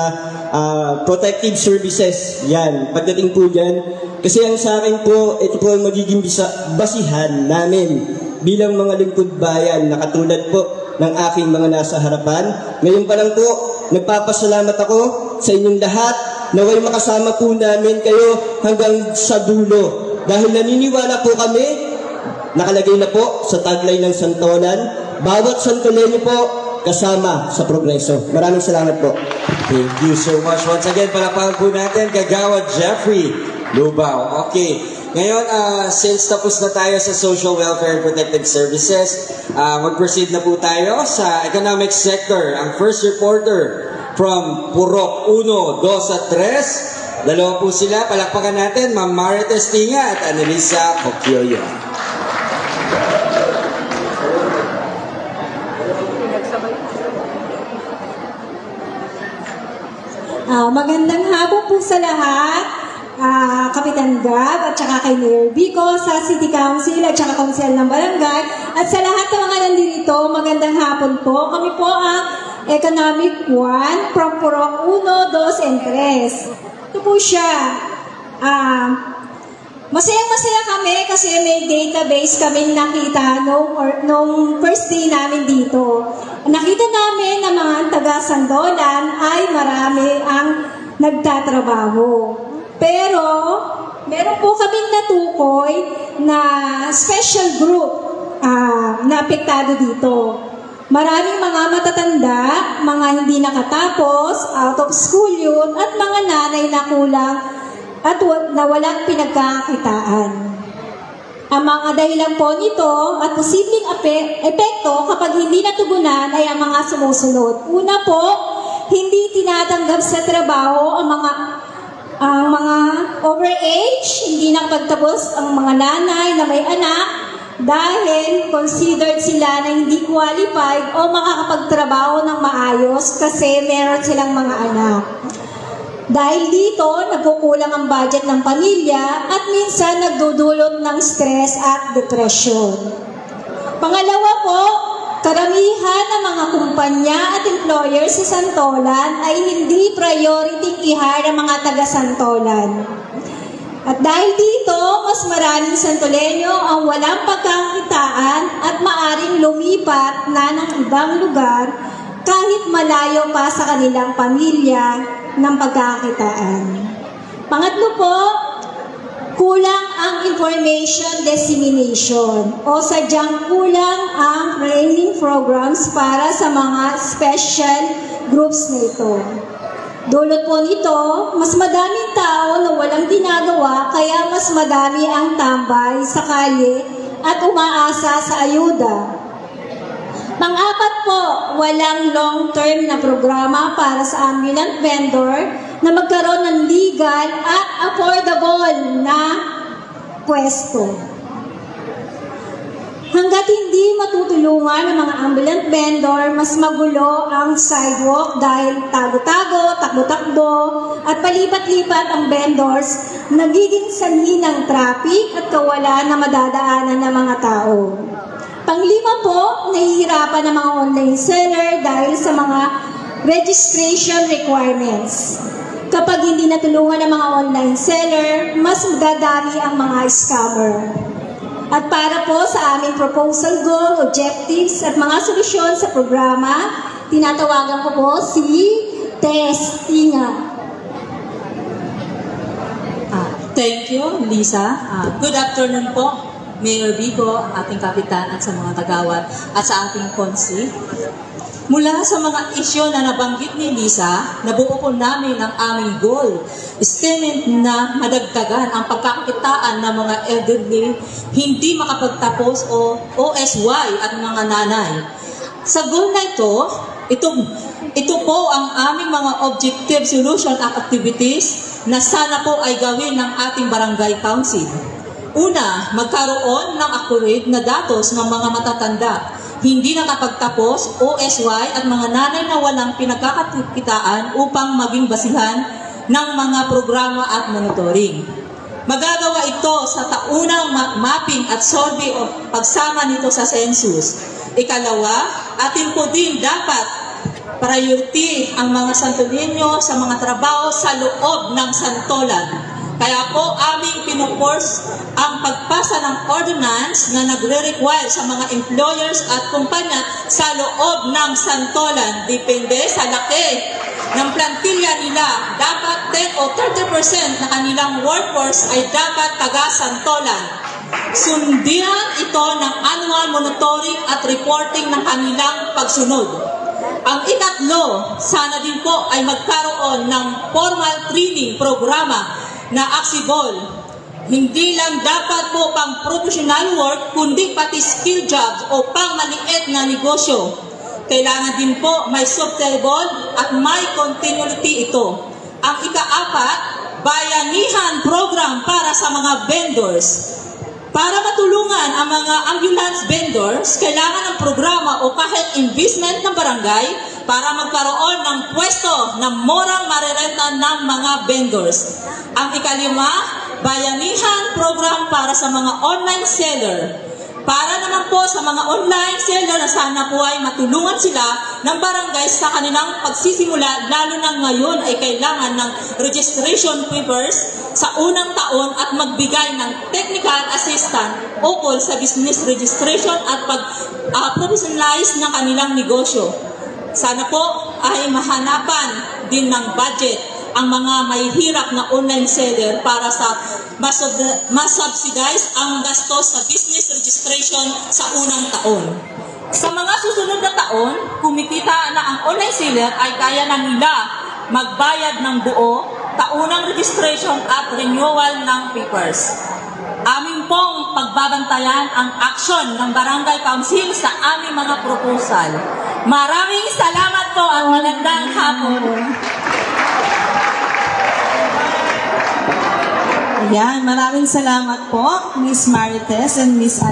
protective services. Yan, pagdating po dyan. Kasi ang sa akin po, ito po ang magiging basihan namin bilang mga lingkod bayan na katulad po ng aking mga nasa harapan. Ngayon pa lang po, nagpapasalamat ako sa inyong lahat na way makasama po namin kayo hanggang sa dulo. Dahil naniniwala po kami, nakalagay na po sa tagline ng Santolan, bawat Santolenyo po kasama sa progreso. Maraming salamat po. Thank you so much. Once again, palakpakan po natin Kagawad Jeffrey Lubao. Okay. Ngayon, since tapos na tayo sa Social Welfare and Protective Services, mag-proceed na po tayo sa economic sector. Ang first reporter from Purok 1, 2 at 3. Dalawa po sila. Palakpakan natin, Ma'am Marites Tinga at Annalisa Cocchioyo. Magandang hapon po sa lahat, Kapitan Gab at saka kay Mayor Vico, sa City Council at saka Council ng Barangay, at sa lahat ng mga nandito, magandang hapon po. Kami po ang Economic 1 from Purok 1, 2, and 3. Ito po siya. Masayang-masaya kami kasi may database kaming nakita nung first day namin dito. Nakita namin na mga taga-Santolan ay marami ang nagtatrabaho. Pero, meron po kaming natukoy na special group na apektado dito. Maraming mga matatanda, mga hindi nakatapos, out of school yun, at mga nanay na kulang at na walang pinagkakakitaan. Ang mga dahilan po nito at posibleng epekto kapag hindi natugunan ay ang mga sumusunod. Una po, hindi tinatanggap sa trabaho ang mga overage, hindi nakapagtapos ang mga nanay na may anak dahil considered sila na hindi qualified o makakapagtrabaho ng maayos kasi meron silang mga anak. Dahil dito, nagkukulang ang budget ng pamilya at minsan nagdudulot ng stress at depression. Pangalawa po, karamihan ng mga kumpanya at employers sa Santolan ay hindi priority i-hire ang mga taga-Santolan. At dahil dito, mas marami maraming Santoleño ang walang pagkakakitaan at maaring lumipat na ng ibang lugar kahit malayo pa sa kanilang pamilya ng pagkakakitaan. Pangatlo po, kulang ang information dissemination o sadyang kulang ang training programs para sa mga special groups nito. Dulot po nito, mas madaming tao na walang ginagawa kaya mas madami ang tambay sa kalye at umaasa sa ayuda. Pang-apat po, walang long-term na programa para sa ambulant vendor na magkaroon ng legal at affordable na pwesto. Hanggat hindi matutulungan ng mga ambulant vendor, mas magulo ang sidewalk dahil tago-tago, takbo-takbo, at palipat-lipat ang vendors, nagiging sanhi ng traffic at kawalan na madadaanan ng mga tao. Panglima po, nahihirapan ng mga online seller dahil sa mga registration requirements. Kapag hindi natulungan ng mga online seller, mas dadami ang mga scammer. At para po sa aming proposal goal, objectives at mga solusyon sa programa, tinatawagan ko po si Testinga. Thank you, Lisa. Good afternoon po, Mayor Vico, ating kapitan at sa mga tagawat at sa ating konsi. Mula sa mga isyo na nabanggit ni Lisa, nabuo po namin ang aming goal, statement na madagdagan ang pagkakakitaan ng mga elderly, hindi makapagtapos o OSY at mga nanay. Sa goal na ito po ang aming mga objective solution at activities na sana po ay gawin ng ating barangay council. Una, magkaroon ng accurate na datos ng mga matatanda, hindi nakapagtapos, OSY at mga nanay na walang pinagkakakitaan upang maging basihan ng mga programa at monitoring. Magagawa ito sa taunang mapping at survey o pagsama nito sa census. Ikalawa, atin po din dapat priority ang mga Santoleño sa mga trabaho sa loob ng santolan. Kaya po aming pinupors ang pagpasa ng ordinance na nagre-require sa mga employers at kumpanya sa loob ng santolan. Depende sa laki ng plantilla nila. Dapat 10 o 30% na kanilang workforce ay dapat taga-santolan. Sundian ito ng annual monitoring at reporting ng kanilang pagsunod. Ang ikatlo, sana din po ay magkaroon ng formal training programa na accessible. Hindi lang dapat po pang professional work, kundi pati skill jobs o pang maliit na negosyo. Kailangan din po may sustainable at may continuity ito. Ang ika-apat, bayanihan program para sa mga vendors. Para matulungan ang mga ambulance vendors, kailangan ng programa o kahit investment ng barangay para magkaroon ng pwesto na morang marerenta ng mga vendors. Ang ikalima, bayanihan program para sa mga online seller. Para naman po sa mga online seller na sana po ay matulungan sila ng barangay sa kanilang pagsisimula, lalo na ngayon ay kailangan ng registration papers sa unang taon at magbigay ng technical assistance ukol sa business registration at pag-professionalize ng kanilang negosyo. Sana po ay mahanapan din ng budget ang mga may hirap na online seller para sa mas-subsidize ang gastos sa business registration sa unang taon. Sa mga susunod na taon, kumikita na ang online seller ay kaya na nila magbayad ng buo, taunang registration at renewal ng papers. Aming pong pagbabantayan ang aksyon ng Barangay Council sa aming mga proposal. Maraming salamat po at magandang hapon. Ayan, maraming salamat po, Miss Marites and Miss